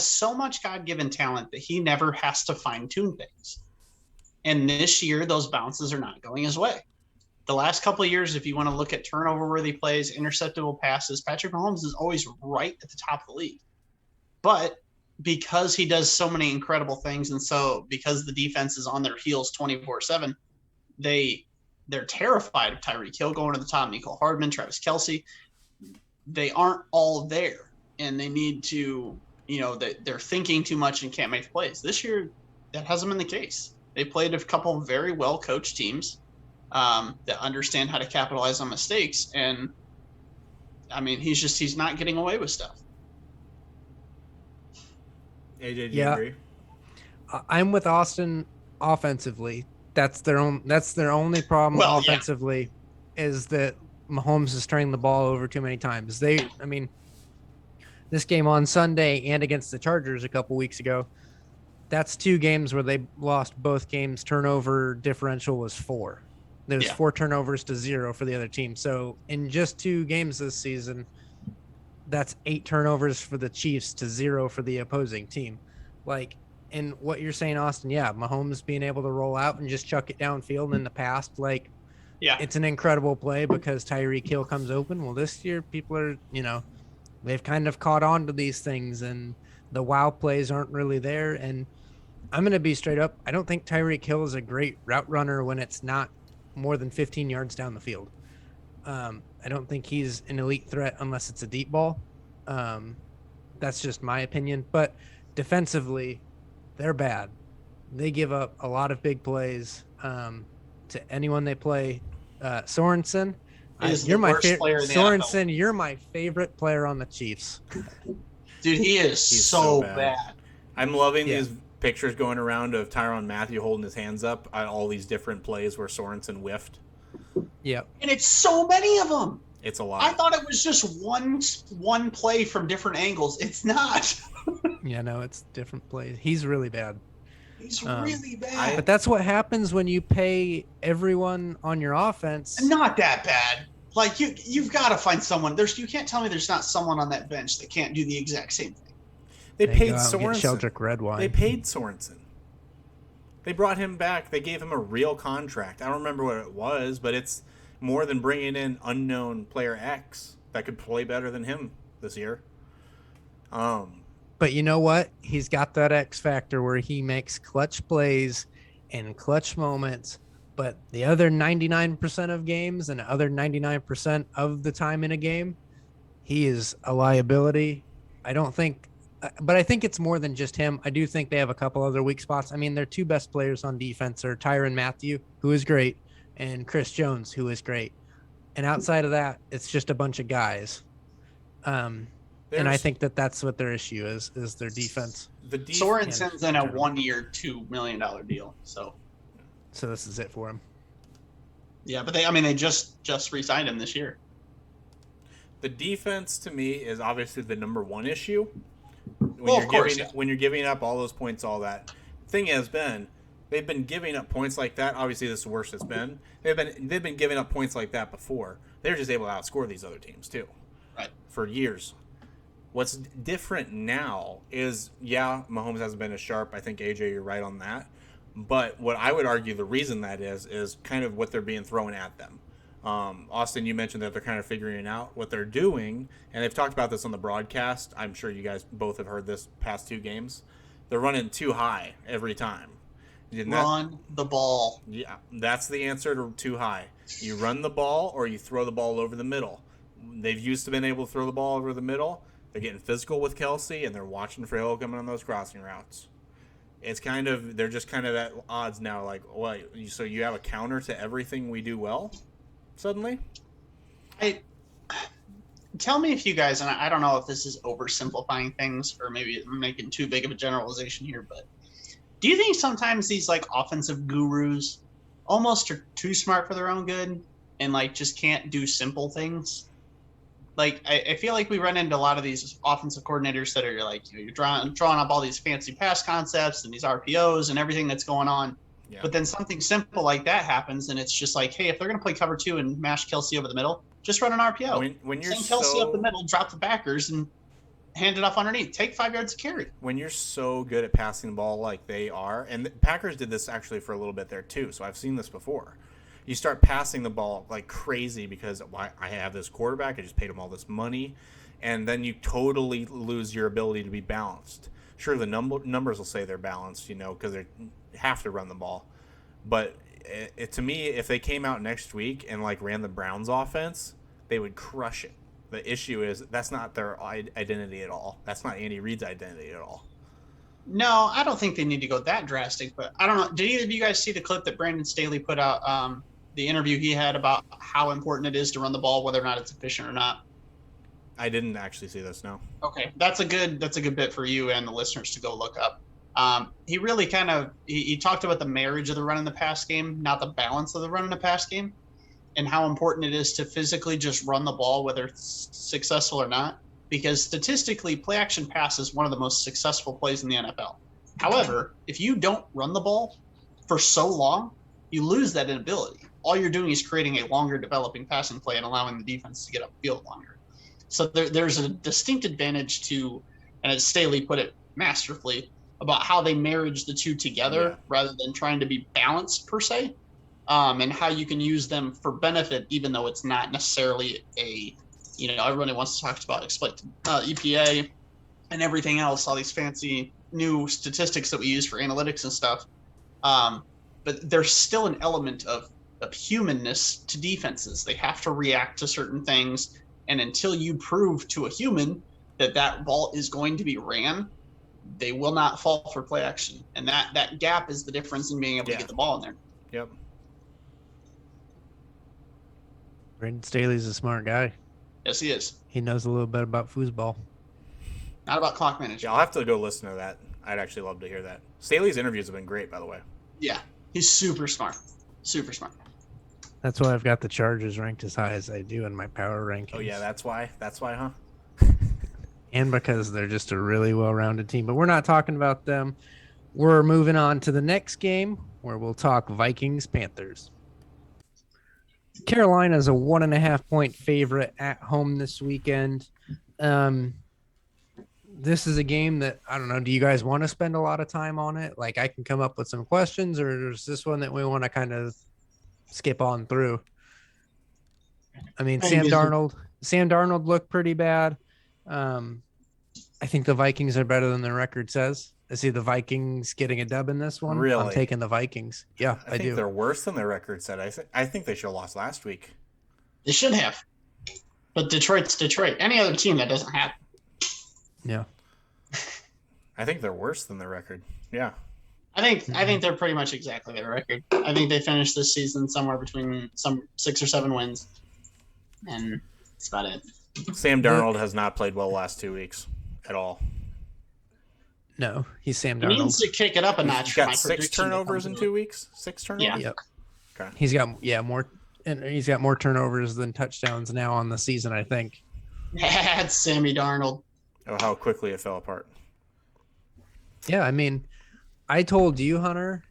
Speaker 3: so much God-given talent that he never has to fine-tune things. And this year, those bounces are not going his way. The last couple of years, if you want to look at turnover-worthy plays, interceptable passes, Patrick Mahomes is always right at the top of the league. But because he does so many incredible things, and so because the defense is on their heels 24/7, they're terrified of Tyreek Hill going to the top, Mecole Hardman, Travis Kelce. They aren't all there, and they need to, they're thinking too much and can't make plays. This year, that hasn't been the case. They played a couple of very well-coached teams that understand how to capitalize on mistakes, and I mean, he's not getting away with stuff.
Speaker 2: AJ, do you agree?
Speaker 1: I'm with Austin offensively. That's their only problem offensively, is that Mahomes is turning the ball over too many times. This game on Sunday and against the Chargers a couple weeks ago, that's 2 games where they lost both games. Turnover differential was 4. There's 4 turnovers to 0 for the other team. So in just 2 games this season, that's 8 turnovers for the Chiefs to 0 for the opposing team. And what you're saying, Austin, Mahomes being able to roll out and just chuck it downfield in the past, it's an incredible play because Tyreek Hill comes open. Well, this year people are, they've kind of caught on to these things, and the wow plays aren't really there. And I'm going to be straight up. I don't think Tyreek Hill is a great route runner when it's not more than 15 yards down the field. I don't think he's an elite threat unless it's a deep ball. That's just my opinion. But defensively, they're bad. They give up a lot of big plays to anyone they play. Sorensen, you're my favorite. Sorensen, you're my favorite player on the Chiefs.
Speaker 3: Dude, he's so bad.
Speaker 2: I'm loving these pictures going around of Tyrann Mathieu holding his hands up at all these different plays where Sorensen whiffed.
Speaker 1: Yep.
Speaker 3: And it's so many of them.
Speaker 2: It's a lot.
Speaker 3: I thought it was just one play from different angles. It's not.
Speaker 1: Yeah, no, it's different plays. He's really bad.
Speaker 3: He's really bad.
Speaker 1: But that's what happens when you pay everyone on your offense.
Speaker 3: Not that bad. You've got to find someone. You can't tell me there's not someone on that bench that can't do the exact same thing.
Speaker 2: They paid Sorensen.
Speaker 1: Sheldrick Redwine.
Speaker 2: They paid Sorensen. They brought him back. They gave him a real contract. I don't remember what it was, but it's more than bringing in unknown player X that could play better than him this year.
Speaker 1: But you know what? He's got that X factor where he makes clutch plays and clutch moments. But the other 99% of games and the other 99% of the time in a game, he is a liability. But I think it's more than just him. I do think they have a couple other weak spots. I mean, their 2 best players on defense are Tyrann Mathieu, who is great, and Chris Jones, who is great. And outside of that, it's just a bunch of guys. And I think that's what their issue is their defense.
Speaker 3: Sorensen's in a 1-year, $2 million deal. So
Speaker 1: this is it for him.
Speaker 3: Yeah, but they just re-signed him this year.
Speaker 2: The defense to me is obviously the number 1 issue. When you're giving up all those points, all that. Thing is, Ben, they've been giving up points like that. Obviously, this is the worst it's been. They've been giving up points like that before. They're just able to outscore these other teams too.
Speaker 3: Right. For
Speaker 2: years. What's different now is, Mahomes hasn't been as sharp. I think, AJ, you're right on that. But what I would argue the reason that is kind of what they're being thrown at them. Austin, you mentioned that they're kind of figuring out what they're doing, and they've talked about this on the broadcast. I'm sure you guys both have heard this past 2 games. They're running too high every time.
Speaker 3: Run the ball.
Speaker 2: Yeah, that's the answer to too high. You run the ball or you throw the ball over the middle. They've used to been able to throw the ball over the middle. They're getting physical with Kelsey, and they're watching for Hill coming on those crossing routes. It's kind of, they're just kind of at odds now. Like, what? So you have a counter to everything we do well suddenly?
Speaker 3: Tell me if you guys, and I don't know if this is oversimplifying things or maybe I'm making too big of a generalization here, but do you think sometimes these like offensive gurus almost are too smart for their own good and like just can't do simple things? Like I feel like we run into a lot of these offensive coordinators that are like, you're drawing up all these fancy pass concepts and these RPOs and everything that's going on. Yeah. But then something simple like that happens, and it's just like, hey, if they're going to play cover 2 and mash Kelsey over the middle, just run an RPO.
Speaker 2: When you're
Speaker 3: send Kelsey up the middle, drop the backers, and hand it off underneath. Take 5 yards to carry.
Speaker 2: When you're so good at passing the ball like they are, and the Packers did this actually for a little bit there too, so I've seen this before. You start passing the ball like crazy because I have this quarterback, I just paid him all this money, and then you totally lose your ability to be balanced. Sure, the numbers will say they're balanced, because they have to run the ball. But to me, if they came out next week and like ran the Browns offense, they would crush it. The issue is that's not their identity at all. That's not Andy Reid's identity at all.
Speaker 3: No, I don't think they need to go that drastic. But I don't know. Did either of you guys see the clip that Brandon Staley put out? The interview he had about how important it is to run the ball, whether or not it's efficient or not.
Speaker 2: I didn't actually see this. No.
Speaker 3: Okay, that's a good bit for you and the listeners to go look up. He really kind of he talked about the marriage of the run and the pass game, not the balance of the run and the pass game, and how important it is to physically just run the ball, whether it's successful or not. Because statistically, play action pass is one of the most successful plays in the NFL. However, if you don't run the ball for so long, you lose that inability. All you're doing is creating a longer developing passing play and allowing the defense to get upfield longer. So there's a distinct advantage to, and as Staley put it masterfully, about how they marriage the two together rather than trying to be balanced per se, and how you can use them for benefit, even though it's not necessarily everybody wants to talk about expected EPA and everything else, all these fancy new statistics that we use for analytics and stuff. But there's still an element of humanness to defenses. They have to react to certain things. And until you prove to a human that ball is going to be ran, they will not fall for play action. And that gap is the difference in being able to get the ball in there.
Speaker 2: Yep.
Speaker 1: Brandon Staley's a smart guy.
Speaker 3: Yes, he is.
Speaker 1: He knows a little bit about foosball.
Speaker 3: Not about clock management.
Speaker 2: Yeah, I'll have to go listen to that. I'd actually love to hear that. Staley's interviews have been great, by the way.
Speaker 3: Yeah, he's super smart. Super smart.
Speaker 1: That's why I've got the Chargers ranked as high as I do in my power rankings.
Speaker 2: Oh, yeah, that's why? That's why, huh?
Speaker 1: And because they're just a really well-rounded team. But we're not talking about them. We're moving on to the next game where we'll talk Vikings-Panthers. Carolina's a 1.5-point favorite at home this weekend. This is a game that, I don't know, do you guys want to spend a lot of time on it? Like, I can come up with some questions, or is this one that we want to kind of skip on through? I mean, Sam Darnold looked pretty bad. I think the Vikings are better than their record says. I see the Vikings getting a dub in this one.
Speaker 2: Really?
Speaker 1: I'm taking the Vikings. Yeah, I do.
Speaker 2: They're worse than their record said. I think they should have lost last week.
Speaker 3: They should have. But Detroit's Detroit. Any other team that doesn't have.
Speaker 1: Yeah.
Speaker 2: I think they're worse than their record. Yeah.
Speaker 3: I think they're pretty much exactly their record. I think they finished this season somewhere between some 6 or 7 wins. And that's about it.
Speaker 2: Sam Darnold has not played well the last 2 weeks at all.
Speaker 1: No, he's Sam Darnold.
Speaker 3: He needs to kick it up a notch.
Speaker 2: He's got 6 turnovers in 2 weeks. 6 turnovers.
Speaker 1: Yeah. Yep.
Speaker 2: Okay.
Speaker 1: He's got more turnovers than touchdowns now on the season, I think.
Speaker 3: That's Sammy Darnold.
Speaker 2: Oh, how quickly it fell apart.
Speaker 1: Yeah, I mean, I told you, Hunter,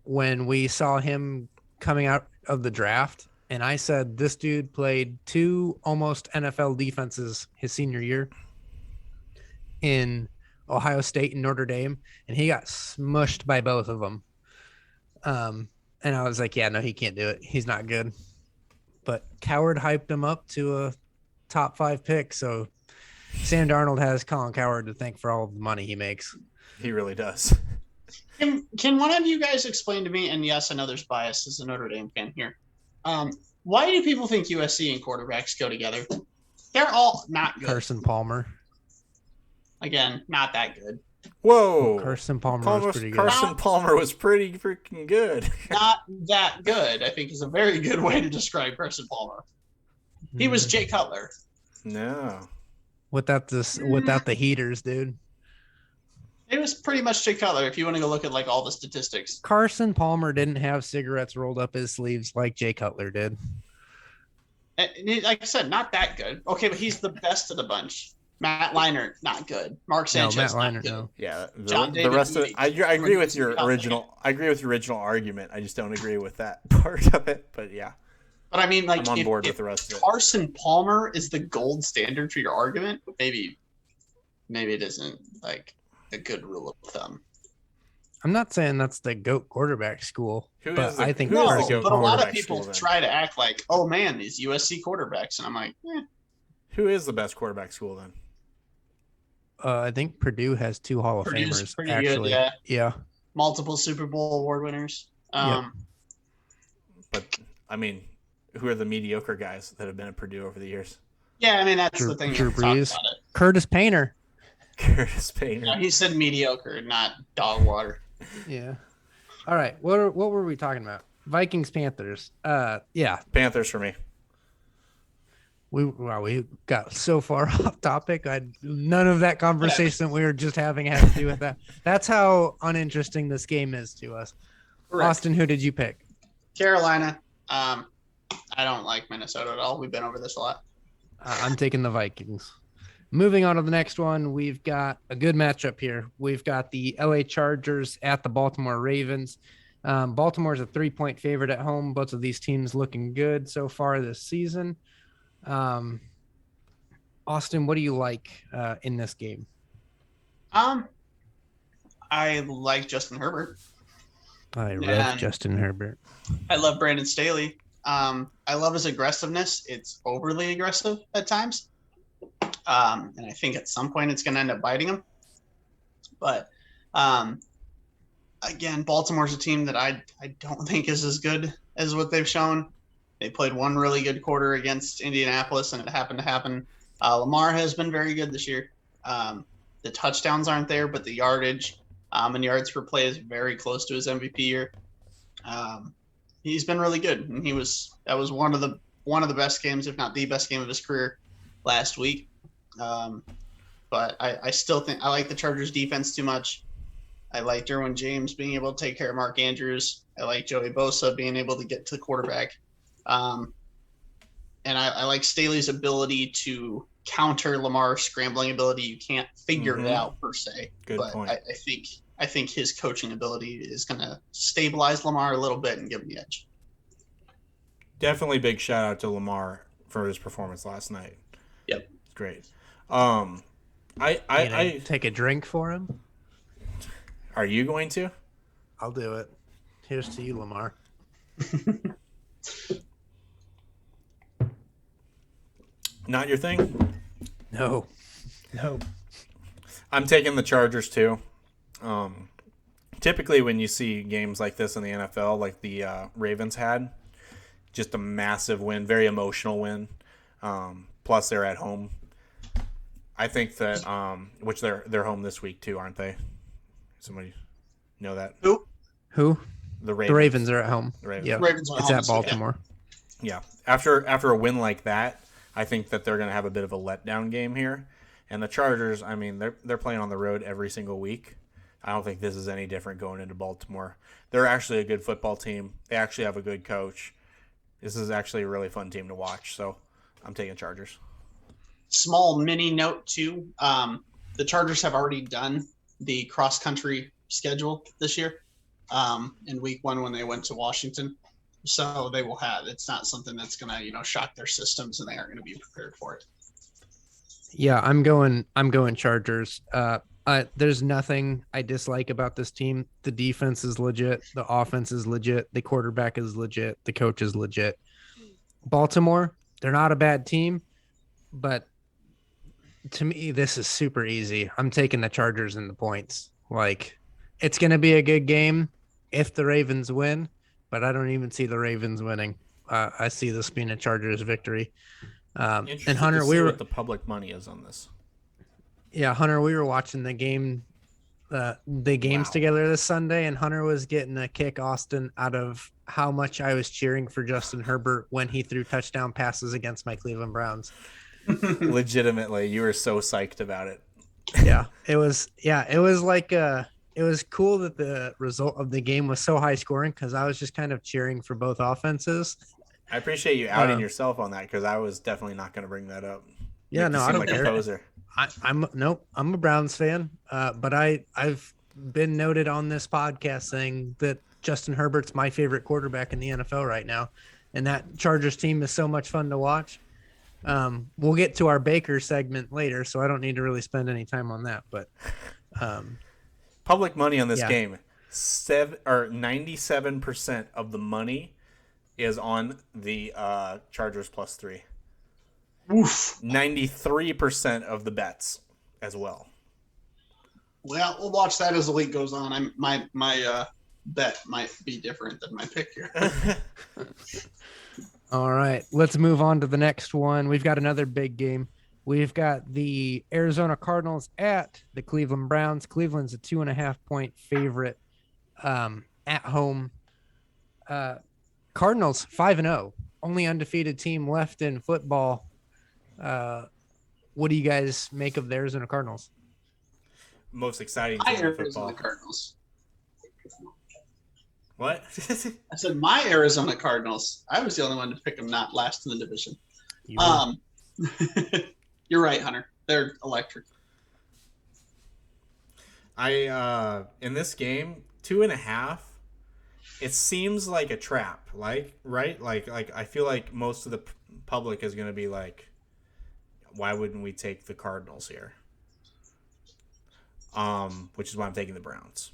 Speaker 1: when we saw him coming out of the draft, and I said this dude played 2 almost NFL defenses his senior year in Ohio State and Notre Dame, and he got smushed by both of them. And I was like, yeah, no, he can't do it. He's not good. But Coward hyped him up to a top 5 pick, so Sam Darnold has Colin Coward to thank for all of the money he makes.
Speaker 2: He really does.
Speaker 3: Can one of you guys explain to me, and yes, I know there's bias as a Notre Dame fan here, why do people think USC and quarterbacks go together? They're all not good.
Speaker 1: Carson Palmer.
Speaker 3: Again, not that good.
Speaker 2: Whoa.
Speaker 1: Carson Palmer was pretty good.
Speaker 2: Carson Palmer was pretty freaking good.
Speaker 3: Not that good, I think is a very good way to describe Carson Palmer. He was Jay Cutler.
Speaker 2: No.
Speaker 1: Without the heaters, dude.
Speaker 3: It was pretty much Jay Cutler if you want to go look at like all the statistics.
Speaker 1: Carson Palmer didn't have cigarettes rolled up his sleeves like Jay Cutler did.
Speaker 3: Like I said, not that good. Okay, but he's the best of the bunch. Matt Leinart, not good. Mark Sanchez,
Speaker 1: no, Matt Leinart,
Speaker 3: not good.
Speaker 1: no.
Speaker 2: Yeah,
Speaker 3: John
Speaker 2: the
Speaker 3: David
Speaker 2: rest of
Speaker 3: Moody.
Speaker 2: it, I agree with your original. I agree with your original argument. I just don't agree with that part of it. But yeah,
Speaker 3: But I mean, like,
Speaker 2: I'm on board
Speaker 3: if
Speaker 2: with the rest of it.
Speaker 3: Carson Palmer is the gold standard for your argument, maybe it isn't like a good rule of thumb.
Speaker 1: I'm not saying that's the GOAT quarterback school, but I think
Speaker 2: who is the
Speaker 1: Carson
Speaker 2: GOAT
Speaker 3: But a lot of
Speaker 2: quarterback
Speaker 3: people
Speaker 2: school, then?
Speaker 3: try to act like, oh man, these USC quarterbacks, and I'm like,
Speaker 2: Who is the best quarterback school then?
Speaker 1: I think Purdue has 2 Hall of
Speaker 3: Purdue's
Speaker 1: Famers.
Speaker 3: pretty
Speaker 1: Actually,
Speaker 3: good,
Speaker 1: yeah.
Speaker 3: multiple Super Bowl award winners.
Speaker 2: But I mean, who are the mediocre guys that have been at Purdue over the years?
Speaker 3: Yeah, I mean that's
Speaker 1: Drew-
Speaker 3: the thing.
Speaker 1: Drew
Speaker 3: that talks
Speaker 1: Brees.
Speaker 3: about it.
Speaker 1: Curtis Painter.
Speaker 2: Curtis Painter.
Speaker 3: No, he said mediocre, not dog water.
Speaker 1: Yeah. All right. What were we talking about? Vikings Panthers. Yeah.
Speaker 2: Panthers for me.
Speaker 1: We got so far off topic. None of that conversation we were just having had to do with that. That's how uninteresting this game is to us.
Speaker 3: Correct.
Speaker 1: Austin, who did you pick?
Speaker 3: Carolina. I don't like Minnesota at all. We've been over this a lot.
Speaker 1: I'm taking the Vikings. Moving on to the next one, we've got a good matchup here. We've got the LA Chargers at the Baltimore Ravens. Baltimore's a 3-point favorite at home. Both of these teams looking good so far this season. Austin, what do you like in this game?
Speaker 3: I like Justin Herbert.
Speaker 1: I love Justin Herbert.
Speaker 3: I love Brandon Staley. I love his aggressiveness. It's overly aggressive at times. And I think at some point it's going to end up biting him. But again, Baltimore's a team that I don't think is as good as what they've shown. They played one really good quarter against Indianapolis, and it happened to happen. Lamar has been very good this year. The touchdowns aren't there, but the yardage and yards per play is very close to his MVP year. He's been really good, and that was one of the best games, if not the best game of his career last week. But I still think I like the Chargers defense too much. I like Derwin James being able to take care of Mark Andrews. I like Joey Bosa being able to get to the quarterback. And I like Staley's ability to counter Lamar's scrambling ability. You can't figure it out per se.
Speaker 2: Good point.
Speaker 3: I think his coaching ability is going to stabilize Lamar a little bit and give him the edge.
Speaker 2: Definitely big shout out to Lamar for his performance last night.
Speaker 3: Yep.
Speaker 2: It's great. I
Speaker 1: take a drink for him.
Speaker 2: Are you going to?
Speaker 1: I'll do it. Here's to you, Lamar.
Speaker 2: Not your thing?
Speaker 1: No.
Speaker 2: I'm taking the Chargers too. Typically when you see games like this in the NFL, like the Ravens had, just a massive win, very emotional win. Plus they're at home. I think that which they're home this week too, aren't they? Somebody know that?
Speaker 1: Who?
Speaker 2: The Ravens.
Speaker 1: The Ravens are at home.
Speaker 2: The Ravens.
Speaker 1: Yeah.
Speaker 3: Ravens are
Speaker 1: It's
Speaker 3: home
Speaker 1: at
Speaker 3: this week,
Speaker 1: Baltimore.
Speaker 2: Yeah. After a win like that, I think that they're going to have a bit of a letdown game here. And the Chargers, I mean, they're playing on the road every single week. I don't think this is any different going into Baltimore. They're actually a good football team. They actually have a good coach. This is actually a really fun team to watch. So I'm taking Chargers.
Speaker 3: Small mini note too. The Chargers have already done the cross-country schedule this year in week 1 when they went to Washington. So they will have. It's not something that's going to, shock their systems, and they aren't going to be prepared for it.
Speaker 1: Yeah, I'm going Chargers. There's nothing I dislike about this team. The defense is legit. The offense is legit. The quarterback is legit. The coach is legit. Baltimore, they're not a bad team, but to me, this is super easy. I'm taking the Chargers in the points. Like, It's going to be a good game if the Ravens win, but I don't even see the Ravens winning. I see this being a Chargers victory.
Speaker 2: Interested
Speaker 1: And Hunter,
Speaker 2: to see what the public money is on this.
Speaker 1: Yeah, Hunter, we were watching the games together this Sunday, and Hunter was getting a kick, Austin, out of how much I was cheering for Justin Herbert when he threw touchdown passes against my Cleveland Browns.
Speaker 2: Legitimately, you were so psyched about it.
Speaker 1: Yeah, it was like it was cool that the result of the game was so high scoring because I was just kind of cheering for both offenses.
Speaker 2: I appreciate you outing yourself on that because I was definitely not going to bring that up.
Speaker 1: Yeah, no, I don't care.
Speaker 2: A poser.
Speaker 1: I'm a Browns fan, but I've been noted on this podcast saying that Justin Herbert's my favorite quarterback in the NFL right now, and that Chargers team is so much fun to watch. We'll get to our Baker segment later, so I don't need to really spend any time on that. But
Speaker 2: public money on this game, 97% of the money is on the Chargers +3.
Speaker 3: Oof.
Speaker 2: 93% of the bets as well.
Speaker 3: Well, we'll watch that as the week goes on. My bet might be different than my pick here.
Speaker 1: All right, let's move on to the next one. We've got another big game. We've got the Arizona Cardinals at the Cleveland Browns. Cleveland's a 2.5-point favorite at home. Cardinals 5-0, only undefeated team left in football. What do you guys make of the Arizona Cardinals?
Speaker 2: Most exciting team in football.
Speaker 3: The Cardinals.
Speaker 2: What?
Speaker 3: I said my Arizona Cardinals. I was the only one to pick them not last in the division. You're right, Hunter. They're electric.
Speaker 2: In this game, 2.5. It seems like a trap, right? Like I feel like most of the public is going to be like, why wouldn't we take the Cardinals here? Which is why I'm taking the Browns.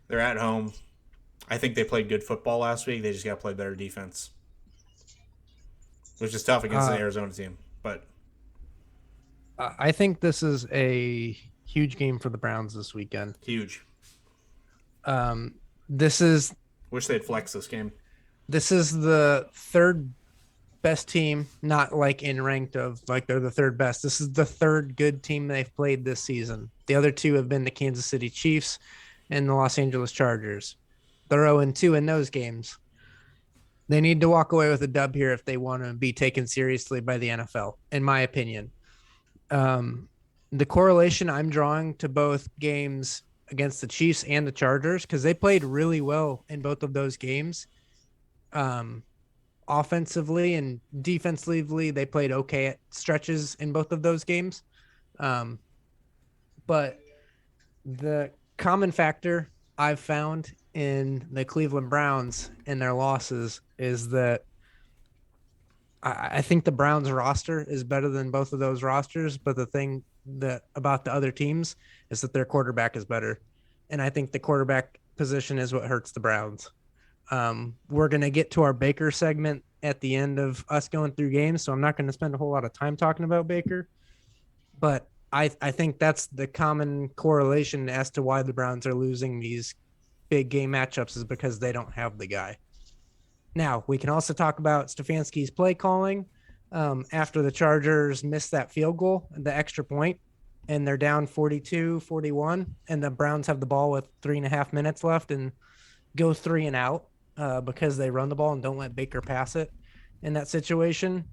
Speaker 2: They're at home. I think they played good football last week. They just got to play better defense, which is tough against the Arizona team. But
Speaker 1: I think this is a huge game for the Browns this weekend.
Speaker 2: Huge.
Speaker 1: Wish
Speaker 2: they'd flex this game.
Speaker 1: This is the third best team, not like in ranked of like they're the third best. This is the third good team they've played this season. The other two have been the Kansas City Chiefs and the Los Angeles Chargers. They're 0-2 in those games. They need to walk away with a dub here if they want to be taken seriously by the NFL, in my opinion. The correlation I'm drawing to both games against the Chiefs and the Chargers, because they played really well in both of those games. Offensively and defensively, they played okay at stretches in both of those games. But the common factor I've found in the Cleveland Browns and their losses is that I think the Browns roster is better than both of those rosters, but the thing that about the other teams is that their quarterback is better. And I think the quarterback position is what hurts the Browns. We're going to get to our Baker segment at the end of us going through games, so I'm not going to spend a whole lot of time talking about Baker. But I think that's the common correlation as to why the Browns are losing these big game matchups is because they don't have the guy. Now, we can also talk about Stefanski's play calling after the Chargers missed that field goal, the extra point, and they're down 42-41, and the Browns have the ball with 3.5 minutes left and go 3 and out because they run the ball and don't let Baker pass it in that situation.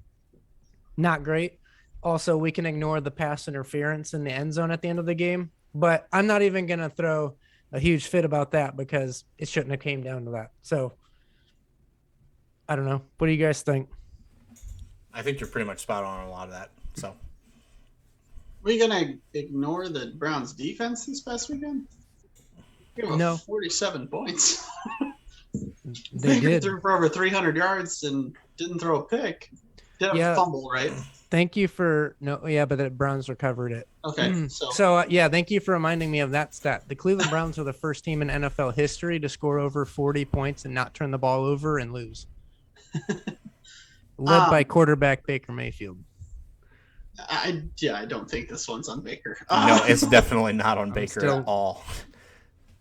Speaker 1: Not great. Also, we can ignore the pass interference in the end zone at the end of the game, but I'm not even going to throw a huge fit about that because it shouldn't have came down to that. So, I don't know. What do you guys think?
Speaker 2: I think you're pretty much spot on a lot of that. So,
Speaker 3: are you gonna ignore the Browns' defense this past weekend?
Speaker 1: No,
Speaker 3: 47 points.
Speaker 1: They did.
Speaker 3: Threw for over 300 yards and didn't throw a pick. Did have a fumble, right?
Speaker 1: Thank you for but the Browns recovered it.
Speaker 3: Okay.
Speaker 1: So thank you for reminding me of that stat. The Cleveland Browns were the first team in NFL history to score over 40 points and not turn the ball over and lose. Led by quarterback Baker Mayfield.
Speaker 3: I don't think this one's on Baker.
Speaker 2: No, it's definitely not on Baker at all.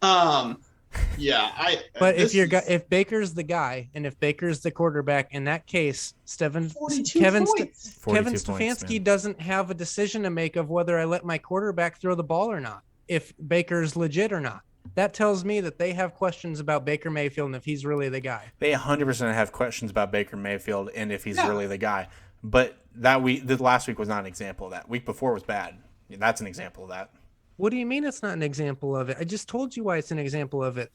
Speaker 3: Yeah,
Speaker 1: But if Baker's the guy, and if Baker's the quarterback, in that case,
Speaker 3: 42
Speaker 1: Kevin
Speaker 3: points.
Speaker 1: Stefanski doesn't have a decision to make of whether I let my quarterback throw the ball or not, if Baker's legit or not. That tells me that they have questions about Baker Mayfield and if he's really the guy.
Speaker 2: They 100% have questions about Baker Mayfield and if he's really the guy. But the last week was not an example of that. Week before was bad. That's an example of that.
Speaker 1: What do you mean it's not an example of it? I just told you why it's an example of it.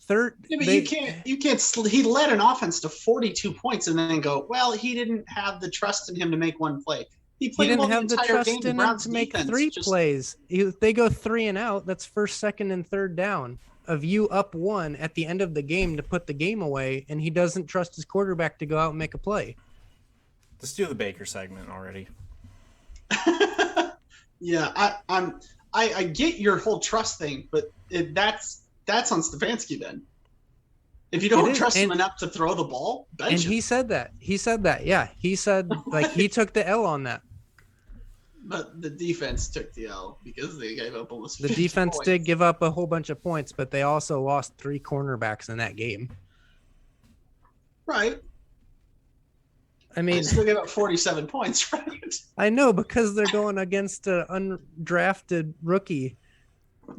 Speaker 3: You can't. He led an offense to 42 points and then go, well, he didn't have the trust in him to make one play. He
Speaker 1: didn't have the trust in him to make three plays. They go 3 and out. That's first, second, and third down of you up 1 at the end of the game to put the game away, and he doesn't trust his quarterback to go out and make a play.
Speaker 2: Let's do the Baker segment already.
Speaker 3: Yeah, I get your whole trust thing, but that's on Stefanski then. If you don't trust him enough to throw the ball, bench him.
Speaker 1: He said that. Yeah, he said he took the L on that.
Speaker 3: But the defense took the L because they gave up almost 50
Speaker 1: The defense
Speaker 3: points.
Speaker 1: did give up a whole bunch of points, but they also lost 3 cornerbacks in that game.
Speaker 3: Right.
Speaker 1: I mean,
Speaker 3: they still gave up 47 points, right?
Speaker 1: I know, because they're going against an undrafted rookie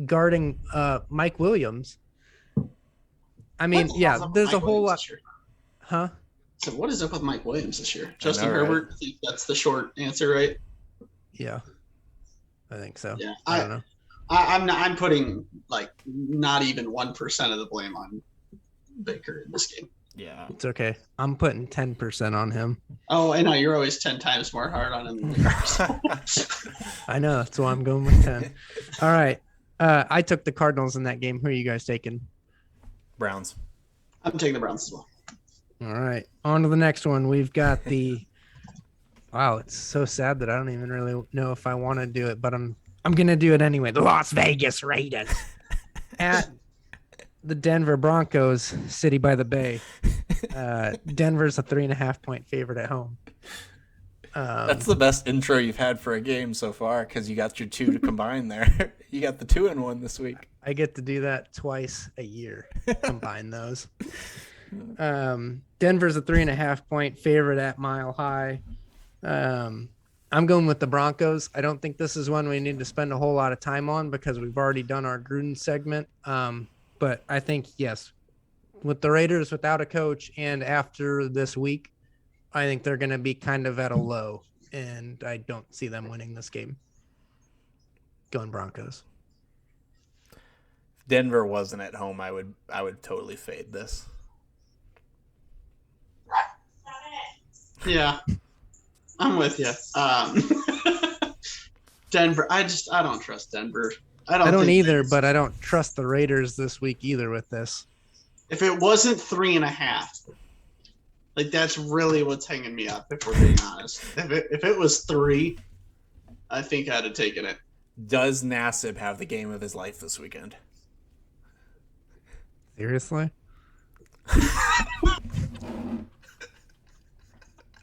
Speaker 1: guarding Mike Williams. I mean, there's a whole lot. Huh?
Speaker 3: So what is up with Mike Williams this year? Justin Herbert, I think that's the short answer, right?
Speaker 1: Yeah, I think so.
Speaker 3: Yeah,
Speaker 1: I don't know.
Speaker 3: I'm putting not even 1% of the blame on Baker in this game.
Speaker 2: Yeah,
Speaker 1: it's okay. I'm putting 10% on him.
Speaker 3: Oh, I know you're always 10 times more hard on him.
Speaker 1: I know, that's why I'm going with 10. All right, I took the Cardinals in that game. Who are you guys taking?
Speaker 2: Browns.
Speaker 3: I'm taking the Browns as well.
Speaker 1: All right, on to the next one. We've got the. Wow, it's so sad that I don't even really know if I want to do it, but I'm gonna do it anyway. The Las Vegas Raiders at the Denver Broncos, City by the Bay. Denver's a 3.5-point favorite at home.
Speaker 2: That's the best intro you've had for a game so far, because you got your 2 to combine there. You got the 2-1 this week.
Speaker 1: I get to do that twice a year. Combine those. Denver's a 3.5-point favorite at Mile High. I'm going with the Broncos. I don't think this is one we need to spend a whole lot of time on because we've already done our Gruden segment. But I think, yes, with the Raiders without a coach and after this week, I think they're going to be kind of at a low, and I don't see them winning this game. Going Broncos.
Speaker 2: If Denver wasn't at home, I would totally fade this.
Speaker 3: Yeah. I'm with you. Denver. I don't trust Denver.
Speaker 1: I don't either, but I don't trust the Raiders this week either with this.
Speaker 3: If it wasn't 3.5, that's really what's hanging me up, if we're being honest. If it was 3, I think I'd have taken it.
Speaker 2: Does Nassib have the game of his life this weekend?
Speaker 1: Seriously?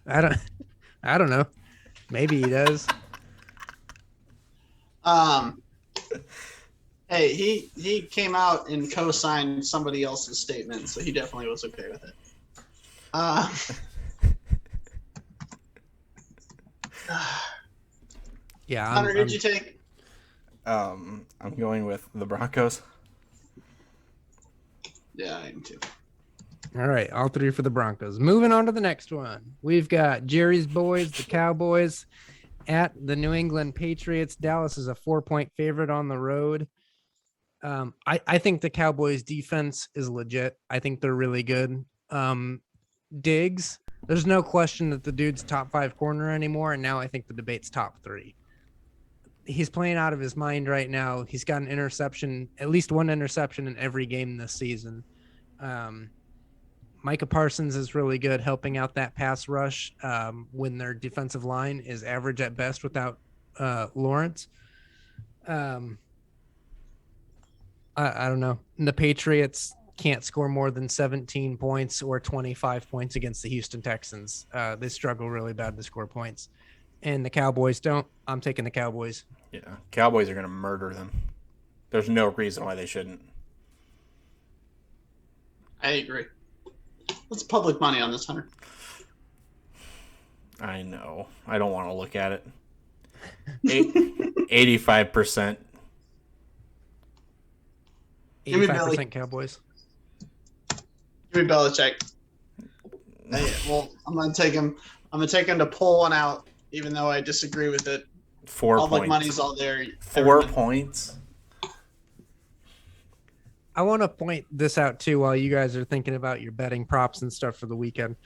Speaker 1: I don't know. Maybe he does.
Speaker 3: Hey, he came out and co-signed somebody else's statement, so he definitely was okay with it.
Speaker 1: Yeah.
Speaker 3: Hunter, who'd you take?
Speaker 2: I'm going with the Broncos.
Speaker 3: Yeah, I am too.
Speaker 1: All right, all 3 for the Broncos. Moving on to the next one. We've got Jerry's boys, the Cowboys, at the New England Patriots. Dallas is a 4-point favorite on the road. I think the Cowboys defense is legit. I think they're really good. Diggs, there's no question that the dude's top 5 corner anymore, and now I think the debate's top 3. He's playing out of his mind right now. He's got an interception, at least one interception in every game this season. Micah Parsons is really good helping out that pass rush when their defensive line is average at best without Lawrence. I don't know. The Patriots can't score more than 17 points or 25 points against the Houston Texans. They struggle really bad to score points. And the Cowboys don't. I'm taking the Cowboys.
Speaker 2: Yeah, Cowboys are going to murder them. There's no reason why they shouldn't.
Speaker 3: I agree. What's public money on this, Hunter?
Speaker 2: I know. I don't want to look at it. 85%.
Speaker 1: 85% Cowboys.
Speaker 3: Give me Belichick. Well, I'm gonna take him. I'm gonna take him to pull one out, even though I disagree with it.
Speaker 2: 4
Speaker 3: Public
Speaker 2: points.
Speaker 3: money's all there.
Speaker 2: 4 points.
Speaker 1: I want to point this out too while you guys are thinking about your betting props and stuff for the weekend.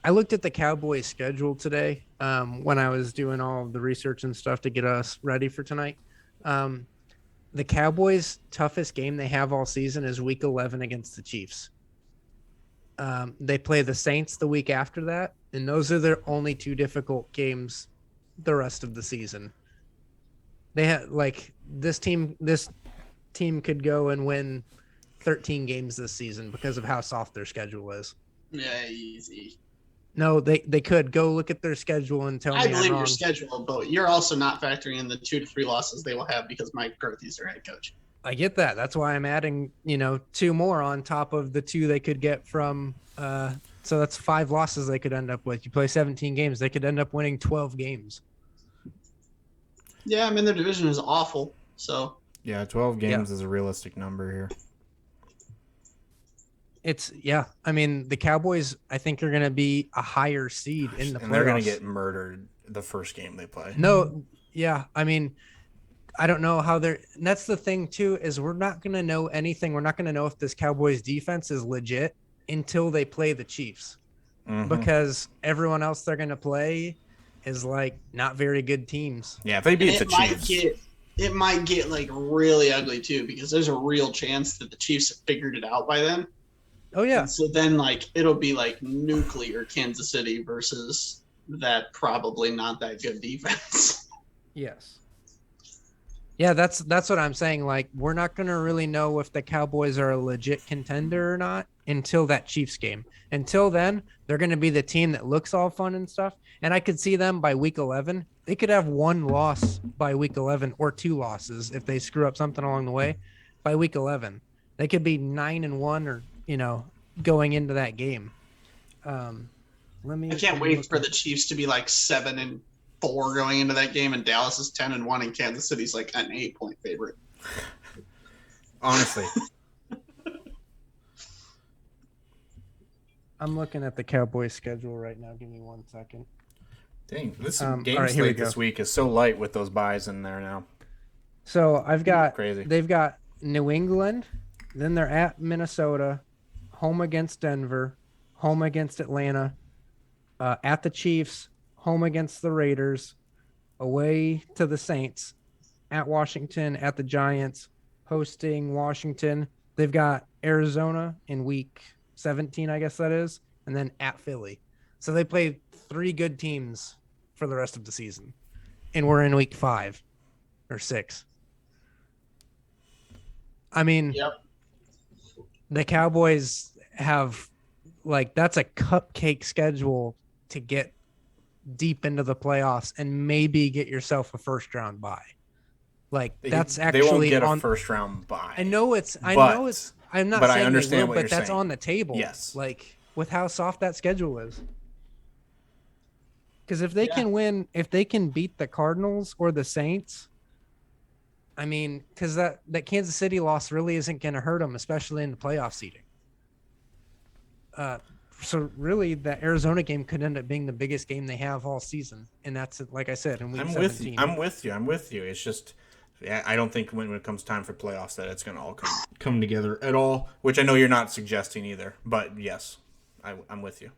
Speaker 1: I looked at the Cowboys schedule today when I was doing all of the research and stuff to get us ready for tonight. The Cowboys' toughest game they have all season is Week 11 against the Chiefs. They play the Saints the week after that, and those are their only 2 difficult games the rest of the season. They have this team could go and win 13 games this season because of how soft their schedule is.
Speaker 3: Yeah, easy.
Speaker 1: No, they could go look at their schedule and tell me
Speaker 3: I believe
Speaker 1: I'm wrong.
Speaker 3: your schedule, but you're also not factoring in the 2 to 3 losses they will have because Mike Mccarthy's their head coach.
Speaker 1: I get that. That's why I'm adding, 2 more on top of the 2 they could get from. So that's 5 losses they could end up with. You play 17 games, they could end up winning 12 games.
Speaker 3: Yeah, I mean their division is awful. So
Speaker 2: Yeah, 12 games is a realistic number here.
Speaker 1: I mean, the Cowboys, I think, are going to be a higher seed in the playoffs.
Speaker 2: And they're going to get murdered the first game they play.
Speaker 1: No, yeah. I mean, I don't know how they're – that's the thing, too, is we're not going to know anything. We're not going to know if this Cowboys defense is legit until they play the Chiefs.
Speaker 2: Mm-hmm.
Speaker 1: Because everyone else they're going to play is, not very good teams.
Speaker 2: Yeah, if they beat the Chiefs.
Speaker 3: It might get, really ugly, too, because there's a real chance that the Chiefs have figured it out by then.
Speaker 1: Oh, yeah.
Speaker 3: And so then, it'll be nuclear Kansas City versus that probably not that good defense.
Speaker 1: Yes. Yeah, that's what I'm saying. We're not going to really know if the Cowboys are a legit contender or not until that Chiefs game. Until then, they're going to be the team that looks all fun and stuff. And I could see them by week 11. They could have 1 loss by week 11 or 2 losses if they screw up something along the way. By week 11, they could be 9-1 or going into that game.
Speaker 3: I can't wait for the Chiefs to be 7-4 going into that game, and Dallas is 10-1, and Kansas City's an 8-point favorite.
Speaker 2: Honestly.
Speaker 1: I'm looking at the Cowboys schedule right now. Give me 1 second.
Speaker 2: Dang, this
Speaker 1: game
Speaker 2: slate this week is so light with those buys in there now.
Speaker 1: So
Speaker 2: Crazy.
Speaker 1: They've got New England, then they're at Minnesota, home against Denver, home against Atlanta, at the Chiefs, home against the Raiders, away to the Saints, at Washington, at the Giants, hosting Washington. They've got Arizona in week 17, I guess that is, and then at Philly. So they play 3 good teams for the rest of the season. And we're in week 5 or 6. I mean,
Speaker 3: yep.
Speaker 1: The Cowboys have that's a cupcake schedule to get deep into the playoffs and maybe get yourself a first round bye. That's actually
Speaker 2: they won't get a first round bye.
Speaker 1: I'm not saying
Speaker 2: I understand
Speaker 1: they will,
Speaker 2: what
Speaker 1: but
Speaker 2: you're
Speaker 1: that's
Speaker 2: saying.
Speaker 1: on the table.
Speaker 2: Yes.
Speaker 1: With how soft that schedule is. Because if they can win, if they can beat the Cardinals or the Saints, I mean, because that Kansas City loss really isn't going to hurt them, especially in the playoff seeding. So really, that Arizona game could end up being the biggest game they have all season, and that's, like I said, in week 17.
Speaker 2: I'm with you. It's just, I don't think when it comes time for playoffs that it's going to all come together at all. Which I know you're not suggesting either, but yes, I'm with you.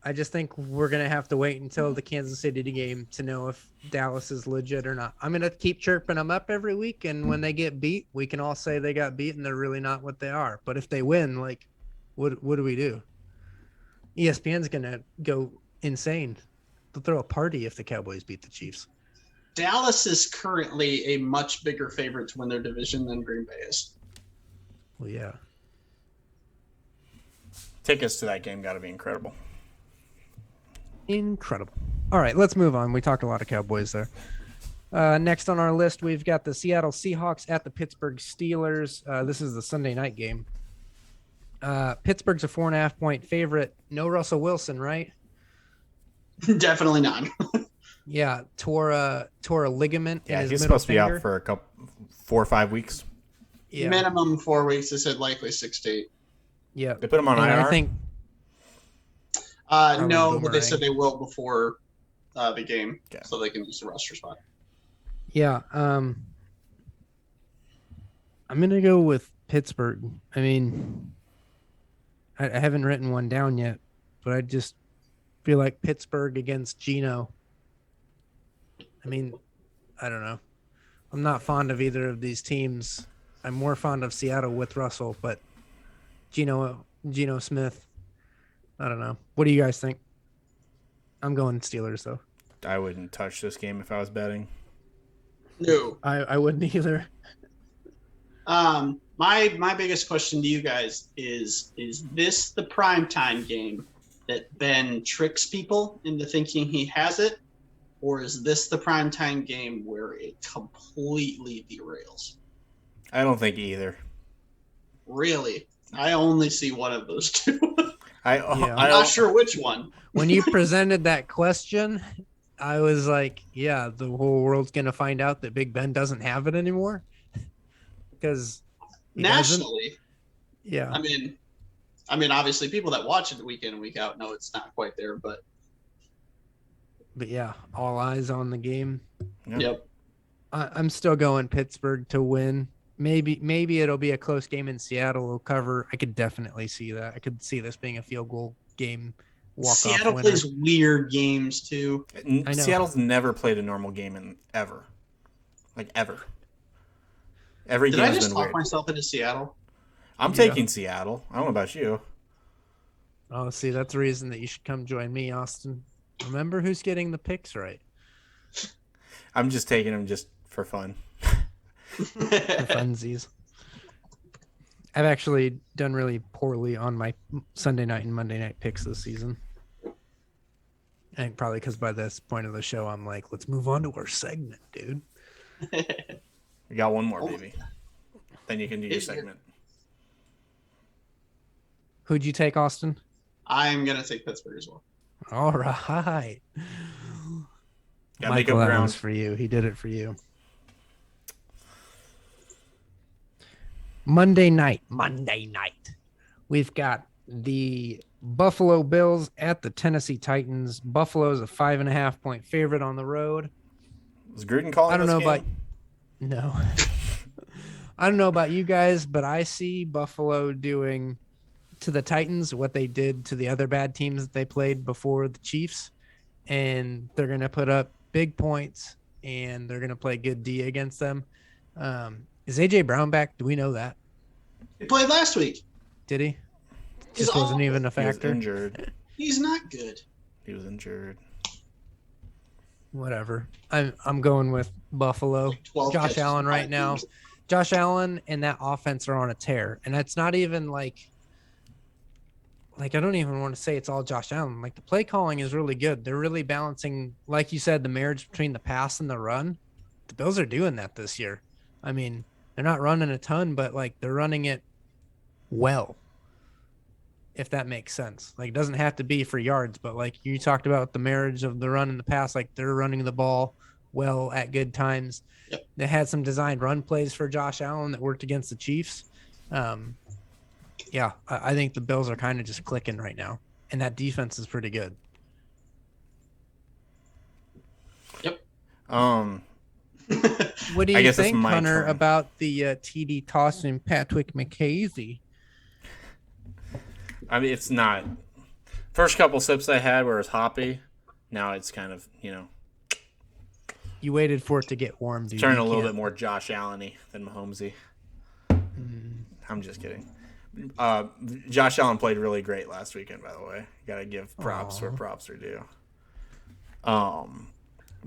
Speaker 1: I just think we're going to have to wait until the Kansas City game to know if Dallas is legit or not. I'm going to keep chirping them up every week, and when they get beat, we can all say they got beat and they're really not what they are. But if they win, what do we do? ESPN's going to go insane. They'll throw a party if the Cowboys beat the Chiefs.
Speaker 3: Dallas is currently a much bigger favorite to win their division than Green Bay is.
Speaker 1: Well, yeah.
Speaker 2: Tickets to that game got to be incredible.
Speaker 1: Incredible. All right, let's move on. We talked a lot of Cowboys there. Next on our list, we've got the Seattle Seahawks at the Pittsburgh Steelers. This is the Sunday night game. Pittsburgh's a 4.5-point favorite. No Russell Wilson, right?
Speaker 3: Definitely not.
Speaker 1: Yeah, tore a ligament in his
Speaker 2: he's
Speaker 1: middle
Speaker 2: supposed to be
Speaker 1: finger.
Speaker 2: out for 4 or 5 weeks.
Speaker 1: Yeah.
Speaker 3: Minimum 4 weeks. They said likely 6 to 8.
Speaker 1: Yeah.
Speaker 2: They put him on
Speaker 1: And
Speaker 2: IR?
Speaker 1: I think
Speaker 3: No, but they
Speaker 1: boomerang.
Speaker 3: said they will before the game,
Speaker 2: Okay.
Speaker 3: so they can use the roster spot.
Speaker 1: Yeah. I'm gonna go with Pittsburgh. I mean, I haven't written one down yet, but I just feel like Pittsburgh against Geno. I mean, I don't know. I'm not fond of either of these teams. I'm more fond of Seattle with Russell, but Geno Smith, I don't know. What do you guys think? I'm going Steelers though.
Speaker 2: I wouldn't touch this game if I was betting.
Speaker 3: No.
Speaker 1: I wouldn't either.
Speaker 3: My biggest question to you guys is this the primetime game that Ben tricks people into thinking he has it? Or is this the primetime game where it completely derails?
Speaker 2: I don't think either.
Speaker 3: Really? I only see one of those two.
Speaker 2: I'm
Speaker 3: I'm not sure which one.
Speaker 1: When you presented that question, I was like, yeah, the whole world's going to find out that Big Ben doesn't have it anymore. Because
Speaker 3: Nationally,
Speaker 1: yeah.
Speaker 3: I mean, obviously, people that watch it week in and week out know it's not quite there, but
Speaker 1: yeah, all eyes on the game.
Speaker 3: yep.
Speaker 1: I'm still going Pittsburgh to win. Maybe it'll be a close game in Seattle will cover. I could definitely see that. I could see this being a field goal game.
Speaker 3: Seattle
Speaker 1: winner.
Speaker 3: plays weird games too.
Speaker 1: I know.
Speaker 2: Seattle's never played a normal game in ever. Like ever. Every
Speaker 3: Did I
Speaker 2: game's
Speaker 3: just
Speaker 2: been
Speaker 3: talk
Speaker 2: weird.
Speaker 3: myself into Seattle?
Speaker 2: I'm taking Seattle. I don't know about you.
Speaker 1: Oh, see, that's the reason that you should come join me, Austin. Remember who's getting the picks right.
Speaker 2: I'm just taking them just for fun.
Speaker 1: For funsies. I've actually done really poorly on my Sunday night and Monday night picks this season. I think probably because by this point of the show, I'm like, let's move on to our segment, dude.
Speaker 2: You got one more, baby. Then you can do your segment.
Speaker 1: Who'd you take, Austin?
Speaker 3: I'm gonna take Pittsburgh as well.
Speaker 1: All right.
Speaker 2: Gotta make up
Speaker 1: Michael, that
Speaker 2: ground.
Speaker 1: one's for you. He did it for you. Monday night. We've got the Buffalo Bills at the Tennessee Titans. Buffalo's a 5.5-point favorite on the road.
Speaker 2: Was Gruden calling
Speaker 1: I don't know
Speaker 2: this
Speaker 1: about
Speaker 2: game?
Speaker 1: no. I don't know about you guys, but I see Buffalo doing to the Titans what they did to the other bad teams that they played before the Chiefs, and they're going to put up big points and they're going to play good D against them. Is AJ Brown back? Do we know that?
Speaker 3: He played last week.
Speaker 1: Did he?
Speaker 3: He's
Speaker 1: Just wasn't
Speaker 3: awful.
Speaker 1: even a
Speaker 2: He was
Speaker 1: factor.
Speaker 2: injured.
Speaker 3: He's not good.
Speaker 2: He was injured.
Speaker 1: Whatever. I'm going with Buffalo.
Speaker 3: Like 12
Speaker 1: Josh
Speaker 3: catches
Speaker 1: Allen
Speaker 3: in
Speaker 1: right
Speaker 3: 5
Speaker 1: now.
Speaker 3: games.
Speaker 1: Josh Allen and that offense are on a tear, and it's not even like I don't even want to say it's all Josh Allen. Like the play calling is really good. They're really balancing, like you said, the marriage between the pass and the run. The Bills are doing that this year. I mean, they're not running a ton, but like they're running it well. If that makes sense. Like it doesn't have to be for yards, but like you talked about the marriage of the run and the pass, like they're running the ball well at good times.
Speaker 3: Yep.
Speaker 1: They had some designed run plays for Josh Allen that worked against the Chiefs. Yeah, I think the Bills are kind of just clicking right now, and that defense is pretty good.
Speaker 3: Yep.
Speaker 1: What do
Speaker 2: I
Speaker 1: you
Speaker 2: guess it's
Speaker 1: think,
Speaker 2: my
Speaker 1: Hunter,
Speaker 2: turn.
Speaker 1: about the TD Tossin Patrick McHazy?
Speaker 2: I mean, it's not. First couple sips I had were hoppy. Now it's kind of,
Speaker 1: You waited for it to get warm, dude.
Speaker 2: turning
Speaker 1: You
Speaker 2: a little
Speaker 1: can't-
Speaker 2: bit more Josh Allen-y than Mahomesy. I'm just kidding. Josh Allen played really great last weekend, by the way. Got to give props where props are due.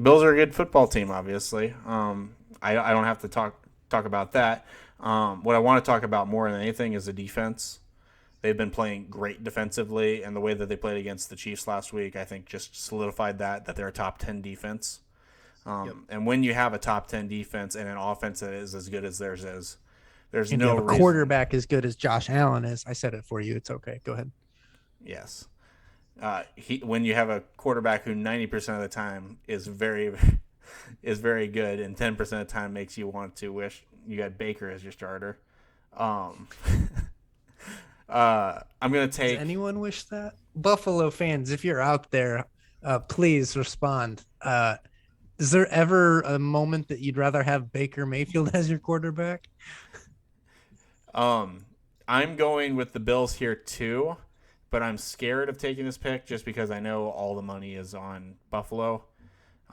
Speaker 2: Bills are a good football team, obviously. I don't have to talk about that. What I want to talk about more than anything is the defense. They've been playing great defensively, and the way that they played against the Chiefs last week, I think, just solidified that they're a top 10 defense. And when you have a top 10 defense and an offense that is as good as theirs is, there's
Speaker 1: And
Speaker 2: no
Speaker 1: you have a
Speaker 2: reason.
Speaker 1: quarterback as good as Josh Allen is. I said it for you. It's okay. Go ahead.
Speaker 2: Yes. When you have a quarterback who 90% of the time is very good and 10% of the time makes you want to wish you had Baker as your starter. I'm going to take...
Speaker 1: Does anyone wish that? Buffalo fans, if you're out there, please respond. Is there ever a moment that you'd rather have Baker Mayfield as your quarterback?
Speaker 2: I'm going with the Bills here too, but I'm scared of taking this pick just because I know all the money is on Buffalo.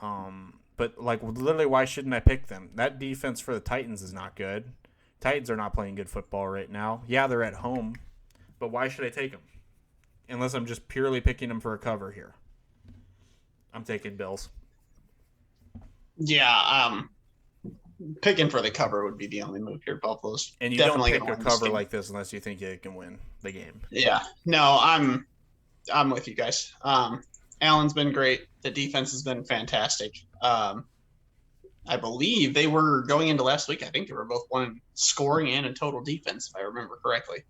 Speaker 2: But like literally, why shouldn't I pick them? That defense for the Titans is not good. Titans are not playing good football right now. Yeah, they're at home, but why should I take them? Unless I'm just purely picking them for a cover here. I'm taking Bills.
Speaker 3: Yeah, picking for the cover would be the only move here. Buffalo's
Speaker 2: and you
Speaker 3: definitely
Speaker 2: don't pick
Speaker 3: gonna
Speaker 2: a
Speaker 3: win this
Speaker 2: cover
Speaker 3: game.
Speaker 2: like this unless you think you can win the game.
Speaker 3: Yeah, no, I'm with you guys. Allen's been great. The defense has been fantastic. I believe they were going into last week. I think they were both one in scoring and in total defense, if I remember correctly.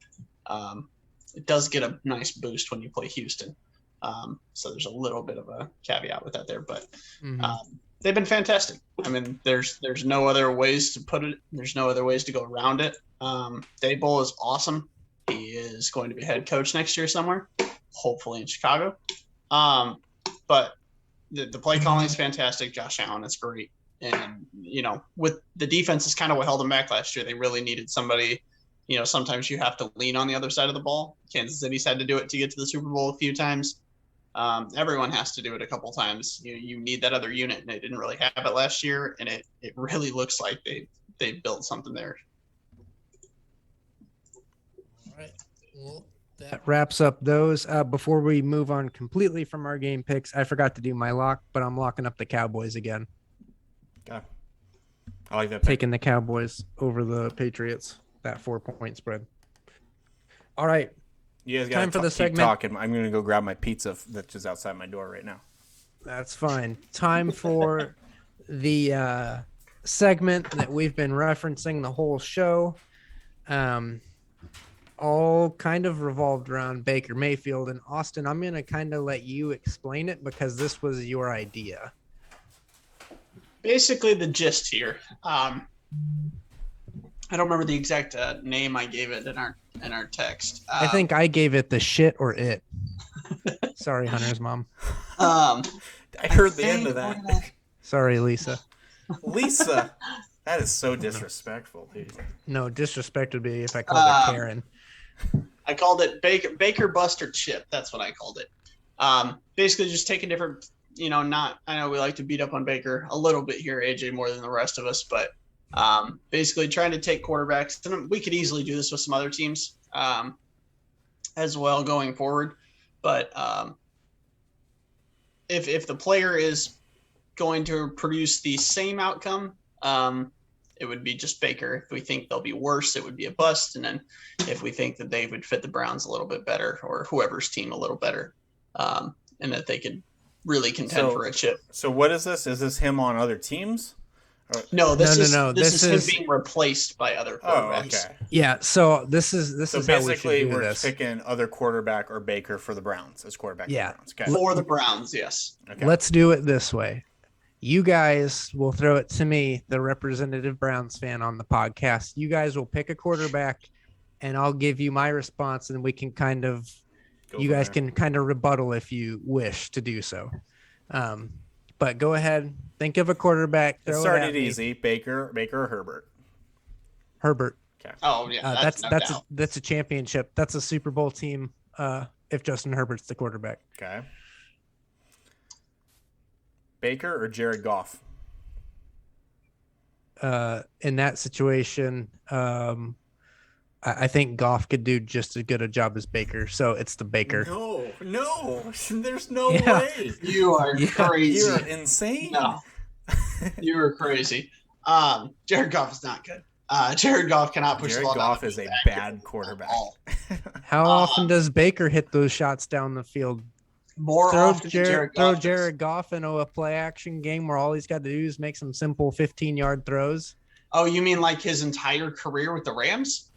Speaker 3: It does get a nice boost when you play Houston. So there's a little bit of a caveat with that there, but they've been fantastic. I mean, there's no other ways to put it. There's no other ways to go around it. Daboll is awesome. He is going to be head coach next year somewhere, hopefully in Chicago. But the play calling is fantastic. Josh Allen is great. And, with the defense is kind of what held them back last year. They really needed somebody. Sometimes you have to lean on the other side of the ball. Kansas City's had to do it to get to the Super Bowl a few times. Everyone has to do it a couple times. You need that other unit, and they didn't really have it last year, and it really looks like they built something there.
Speaker 1: All right. Well, that wraps up those. Before we move on completely from our game picks, I forgot to do my lock, but I'm locking up the Cowboys again.
Speaker 2: Okay. I like that pick.
Speaker 1: Taking the Cowboys over the Patriots, that 4-point spread. All right.
Speaker 2: You guys
Speaker 1: Time for the
Speaker 2: keep
Speaker 1: segment.
Speaker 2: talking. I'm going to go grab my pizza that's just outside my door right now.
Speaker 1: That's fine. Time for the segment that we've been referencing the whole show. All kind of revolved around Baker Mayfield. And Austin, I'm going to kind of let you explain it because this was your idea.
Speaker 3: Basically, the gist here. I don't remember the exact name I gave it in our text.
Speaker 1: I think I gave it the shit or it. Sorry, Hunter's mom.
Speaker 2: I heard the end of that.
Speaker 1: Sorry, Lisa.
Speaker 2: Lisa, that is so disrespectful, dude.
Speaker 1: No, disrespect would be if I called her Karen.
Speaker 3: I called it Baker Buster Chip. That's what I called it. Basically, just taking different. I know we like to beat up on Baker a little bit here, AJ, more than the rest of us, but basically trying to take quarterbacks. And we could easily do this with some other teams as well going forward. But if the player is going to produce the same outcome, it would be just Baker. If we think they'll be worse, it would be a bust. And then if we think that they would fit the Browns a little bit better or whoever's team a little better, and that they could really contend for a chip.
Speaker 2: So what is this? Is this him on other teams?
Speaker 3: No, this is him
Speaker 1: is
Speaker 3: being replaced by other quarterbacks.
Speaker 2: Oh, okay.
Speaker 1: Yeah, so this is
Speaker 2: So
Speaker 1: how we
Speaker 2: basically
Speaker 1: should do
Speaker 2: we're
Speaker 1: this.
Speaker 2: picking other quarterback or Baker for the Browns as quarterback.
Speaker 1: Yeah.
Speaker 2: For the Browns. Okay.
Speaker 3: For the Browns, yes.
Speaker 2: Okay.
Speaker 1: Let's do it this way. You guys will throw it to me, the representative Browns fan on the podcast. You guys will pick a quarterback, and I'll give you my response, and we can kind of can kind of rebuttal if you wish to do so. But go ahead, think of a quarterback.
Speaker 2: It started easy. Baker or Herbert.
Speaker 1: Herbert.
Speaker 2: Okay.
Speaker 3: Oh yeah,
Speaker 1: that's a championship. That's a Super Bowl team. If Justin Herbert's the quarterback.
Speaker 2: Okay. Baker or Jared Goff?
Speaker 1: In that situation, I think Goff could do just as good a job as Baker. So it's the Baker.
Speaker 2: No, there's no way.
Speaker 3: You are crazy.
Speaker 2: You're insane.
Speaker 3: No, you are crazy. Jared Goff is not good. Jared Goff cannot push the ball.
Speaker 2: Jared Goff is a bad quarterback.
Speaker 1: How often does Baker hit those shots down the field?
Speaker 3: More often than Jared
Speaker 1: throw
Speaker 3: Goff.
Speaker 1: Jared Goff into a play action game where all he's got to do is make some simple 15-yard throws.
Speaker 3: Oh, you mean like his entire career with the Rams?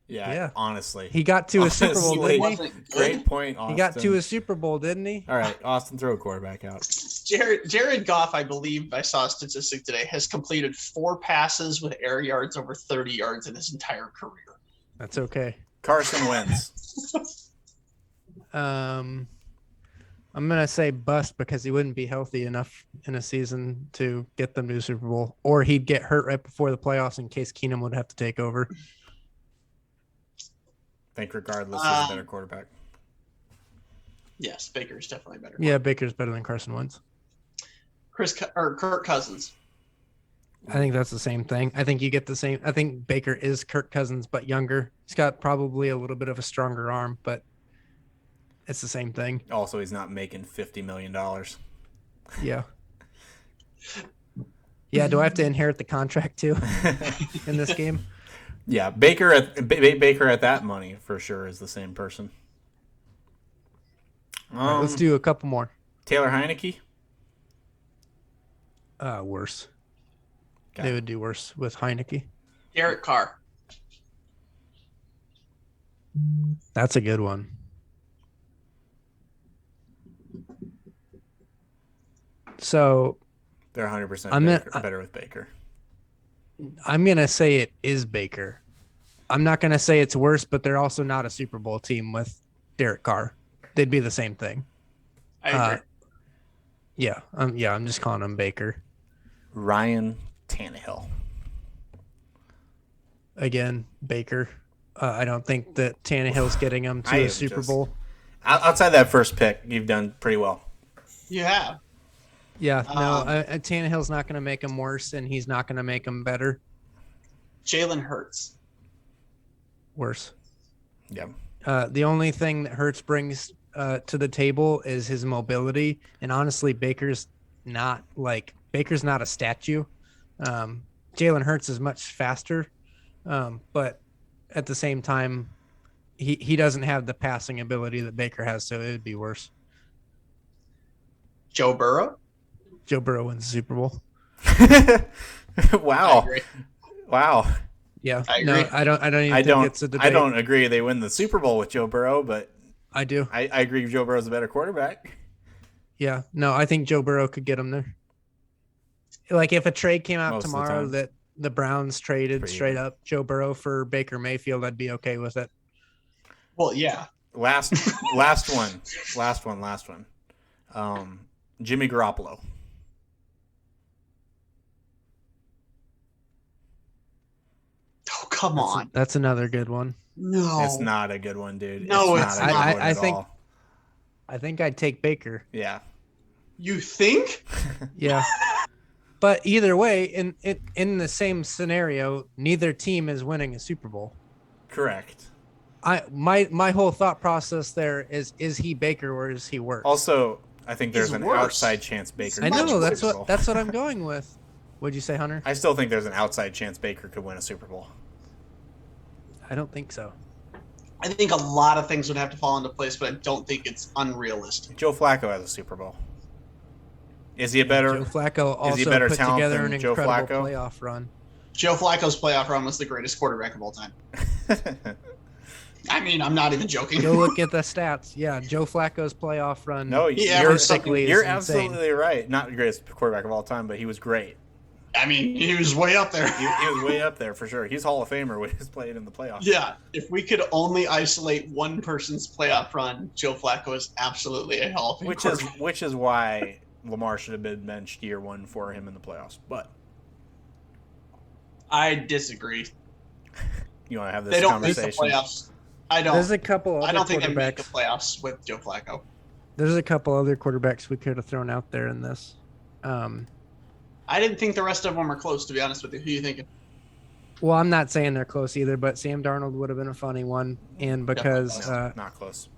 Speaker 2: Yeah. Honestly,
Speaker 1: he got to a Super Bowl, didn't he?
Speaker 2: Great point, Austin.
Speaker 1: He got to a Super Bowl, didn't he?
Speaker 2: All right, Austin, throw a quarterback out.
Speaker 3: Jared Goff, I believe I saw a statistic today, has completed 4 passes with air yards over 30 yards in his entire career.
Speaker 1: That's okay.
Speaker 2: Carson Wentz.
Speaker 1: I'm gonna say bust because he wouldn't be healthy enough in a season to get them to the Super Bowl, or he'd get hurt right before the playoffs in case Keenum would have to take over.
Speaker 2: I think regardless, he's a better quarterback.
Speaker 3: Yes, Baker's definitely better.
Speaker 1: Yeah, Baker's better than Carson Wentz.
Speaker 3: Kirk Cousins.
Speaker 1: I think that's the same thing. I think you get the same. I think Baker is Kirk Cousins, but younger. He's got probably a little bit of a stronger arm, but it's the same thing.
Speaker 2: Also, he's not making $50 million.
Speaker 1: Yeah. Yeah, do I have to inherit the contract too in this game?
Speaker 2: Yeah, Baker at that money for sure is the same person.
Speaker 1: Right, let's do a couple more.
Speaker 2: Taylor Heineke.
Speaker 1: Worse.
Speaker 2: Okay.
Speaker 1: They would do worse with Heineke.
Speaker 3: Derek Carr.
Speaker 1: That's a good one. So
Speaker 2: they're 100% better with Baker.
Speaker 1: I'm going to say it is Baker. I'm not going to say it's worse, but they're also not a Super Bowl team with Derek Carr. They'd be the same thing.
Speaker 3: I agree.
Speaker 1: Yeah, I'm just calling him Baker.
Speaker 2: Ryan Tannehill.
Speaker 1: Again, Baker. I don't think that Tannehill's getting him to a Super Bowl.
Speaker 2: Outside that first pick, you've done pretty well.
Speaker 3: You have.
Speaker 1: Yeah, no, Tannehill's not going to make him worse, and he's not going to make him better.
Speaker 3: Jalen Hurts.
Speaker 1: Worse.
Speaker 2: Yeah.
Speaker 1: The only thing that Hurts brings to the table is his mobility, and honestly, Baker's not a statue. Jalen Hurts is much faster, but at the same time, he doesn't have the passing ability that Baker has, so it would be worse.
Speaker 3: Joe Burrow.
Speaker 1: Joe Burrow wins the Super Bowl.
Speaker 2: Wow. Wow.
Speaker 1: Yeah.
Speaker 3: I agree.
Speaker 1: No, I don't even think it's a debate.
Speaker 2: I don't agree they win the Super Bowl with Joe Burrow, but
Speaker 1: I do.
Speaker 2: I agree Joe Burrow's a better quarterback.
Speaker 1: Yeah. No, I think Joe Burrow could get him there. Like if a trade came out tomorrow that the Browns traded straight up Joe Burrow for Baker Mayfield, I'd be okay with it.
Speaker 3: Well, yeah.
Speaker 2: Last one. Jimmy Garoppolo.
Speaker 3: Oh, come on.
Speaker 1: That's another good one.
Speaker 3: No.
Speaker 2: It's not a good one, dude.
Speaker 3: No,
Speaker 2: it's not.
Speaker 1: I think I'd take Baker.
Speaker 2: Yeah.
Speaker 3: You think?
Speaker 1: Yeah. But either way, in the same scenario, neither team is winning a Super Bowl.
Speaker 2: Correct.
Speaker 1: My whole thought process there is he Baker or is he worse?
Speaker 2: Also, I think there's an outside chance Baker.
Speaker 1: I know that's what I'm going with. What'd you say, Hunter?
Speaker 2: I still think there's an outside chance Baker could win a Super Bowl.
Speaker 1: I don't think so.
Speaker 3: I think a lot of things would have to fall into place, but I don't think it's unrealistic.
Speaker 2: Joe Flacco has a Super Bowl. Is he a better?
Speaker 1: Joe Flacco also put together an incredible playoff run.
Speaker 3: Joe Flacco's playoff run was the greatest quarterback of all time. I mean, I'm not even joking.
Speaker 1: Go look at the stats. Yeah, Joe Flacco's playoff run.
Speaker 2: No,
Speaker 3: you're
Speaker 2: absolutely right. Not the greatest quarterback of all time, but he was great.
Speaker 3: I mean, he was way up there.
Speaker 2: He was way up there for sure. He's Hall of Famer when he's played in the playoffs.
Speaker 3: Yeah, if we could only isolate one person's playoff run, Joe Flacco is absolutely a Hall of Fame.
Speaker 2: Which is why Lamar should have been benched year one for him in the playoffs. But
Speaker 3: I disagree.
Speaker 2: You want to have this
Speaker 3: they don't
Speaker 2: conversation?
Speaker 3: Make the playoffs. I don't.
Speaker 1: There's a couple other
Speaker 3: I don't think they make the
Speaker 1: quarterbacks.
Speaker 3: playoffs with Joe Flacco.
Speaker 1: There's a couple other quarterbacks we could have thrown out there in this.
Speaker 3: I didn't think the rest of them are close, to be honest with you. Who are you thinking?
Speaker 1: Well, I'm not saying they're close either, but Sam Darnold would have been a funny one, and because
Speaker 2: not close.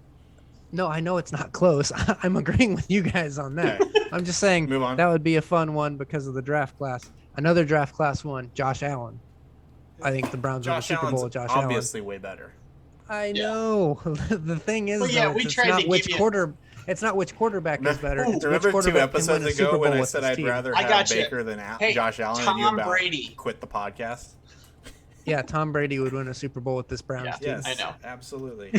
Speaker 1: No, I know it's not close. I'm agreeing with you guys on that.
Speaker 2: Okay.
Speaker 1: I'm just saying
Speaker 2: Move on.
Speaker 1: that would be a fun one because of the draft class. Another draft class one, Josh Allen. I think the Browns win the Super Bowl with Josh Allen.
Speaker 2: Obviously way better.
Speaker 1: I know. The thing is,
Speaker 3: Well, yeah,
Speaker 1: though,
Speaker 3: we
Speaker 1: it's
Speaker 3: tried
Speaker 1: not
Speaker 3: to
Speaker 1: which
Speaker 3: give you-
Speaker 1: quarter. It's not which quarterback is better. It's which
Speaker 2: Remember 2
Speaker 1: quarterback can win
Speaker 2: episodes
Speaker 1: a Super
Speaker 2: ago when
Speaker 1: Bowl
Speaker 2: I
Speaker 1: with
Speaker 2: said
Speaker 1: his
Speaker 2: I'd
Speaker 1: team.
Speaker 2: rather
Speaker 3: I
Speaker 2: have
Speaker 3: gotcha.
Speaker 2: Baker than
Speaker 3: Hey,
Speaker 2: Josh Allen and you
Speaker 3: Tom
Speaker 2: about
Speaker 3: Brady.
Speaker 2: quit the podcast?
Speaker 1: Yeah, Tom Brady would win a Super Bowl with this Browns
Speaker 3: Yeah.
Speaker 1: team.
Speaker 2: Yes,
Speaker 3: I know.
Speaker 2: absolutely.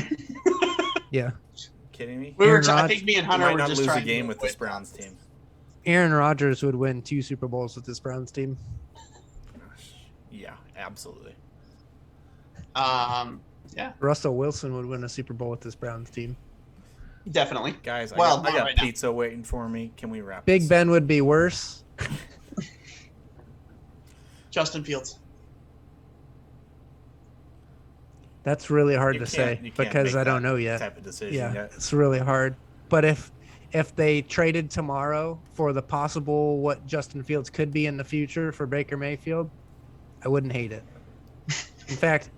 Speaker 1: Yeah.
Speaker 2: Kidding me?
Speaker 1: Aaron
Speaker 3: I
Speaker 1: Rodgers-
Speaker 3: think me and
Speaker 2: We
Speaker 3: Hunter
Speaker 2: might
Speaker 3: were
Speaker 2: not
Speaker 3: just
Speaker 2: lose a
Speaker 3: trying
Speaker 2: game
Speaker 3: to
Speaker 2: with this Browns team.
Speaker 1: Aaron Rodgers would win 2 Super Bowls with this Browns team.
Speaker 2: Yeah, absolutely.
Speaker 3: Yeah,
Speaker 1: Russell Wilson would win a Super Bowl with this Browns team.
Speaker 3: definitely.
Speaker 2: Guys,
Speaker 3: Well,
Speaker 2: I
Speaker 3: not
Speaker 2: got
Speaker 3: right now.
Speaker 2: pizza waiting for me. Can we wrap
Speaker 1: Big
Speaker 2: this
Speaker 1: Ben
Speaker 2: up?
Speaker 1: would be worse.
Speaker 3: Justin Fields.
Speaker 1: That's really hard
Speaker 2: You
Speaker 1: to
Speaker 2: can't-
Speaker 1: say
Speaker 2: you can't
Speaker 1: because
Speaker 2: make
Speaker 1: I don't
Speaker 2: that
Speaker 1: know yet.
Speaker 2: type of decision
Speaker 1: Yeah,
Speaker 2: yet.
Speaker 1: it's really hard. But if they traded tomorrow for the possible what Justin Fields could be in the future for Baker Mayfield, I wouldn't hate it.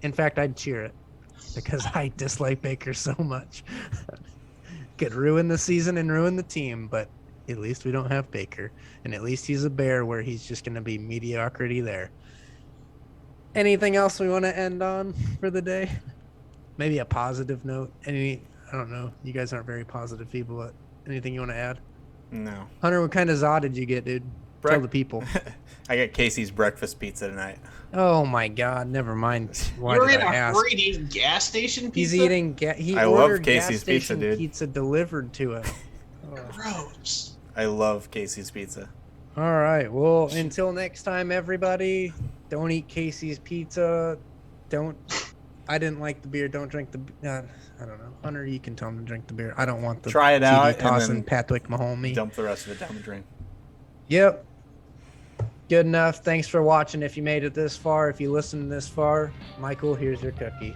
Speaker 1: In fact, I'd cheer it because I dislike Baker so much. Could ruin the season and ruin the team, but at least we don't have Baker, and at least he's a Bear where he's just going to be mediocrity there. Anything else we want to end on for the day? Maybe a positive note. I don't know. You guys aren't very positive people, but anything you want to add?
Speaker 2: No.
Speaker 1: Hunter, what kind of za did you get, dude? Tell the people.
Speaker 2: I got Casey's breakfast pizza tonight.
Speaker 1: Oh my God! Never mind. Why
Speaker 3: You're
Speaker 1: did
Speaker 3: in
Speaker 1: I
Speaker 3: a
Speaker 1: ask?
Speaker 3: hurry to eat gas station pizza?
Speaker 1: He's eating. He
Speaker 2: I love
Speaker 1: ordered
Speaker 2: Casey's
Speaker 1: gas
Speaker 2: pizza,
Speaker 1: station
Speaker 2: dude.
Speaker 1: pizza delivered to him. Oh.
Speaker 3: Gross.
Speaker 2: I love Casey's pizza.
Speaker 1: All right. Well, until next time, everybody. Don't eat Casey's pizza. Don't. I didn't like the beer. Don't drink the. I don't know. Hunter, you can tell him to drink the beer. I don't want the.
Speaker 2: Try it out and
Speaker 1: Tossin,
Speaker 2: then
Speaker 1: Patrick Mahomes.
Speaker 2: Dump the rest of it down the drain.
Speaker 1: Yep. Good enough. Thanks for watching. If you made it this far, if you listened this far, Michael, here's your cookie.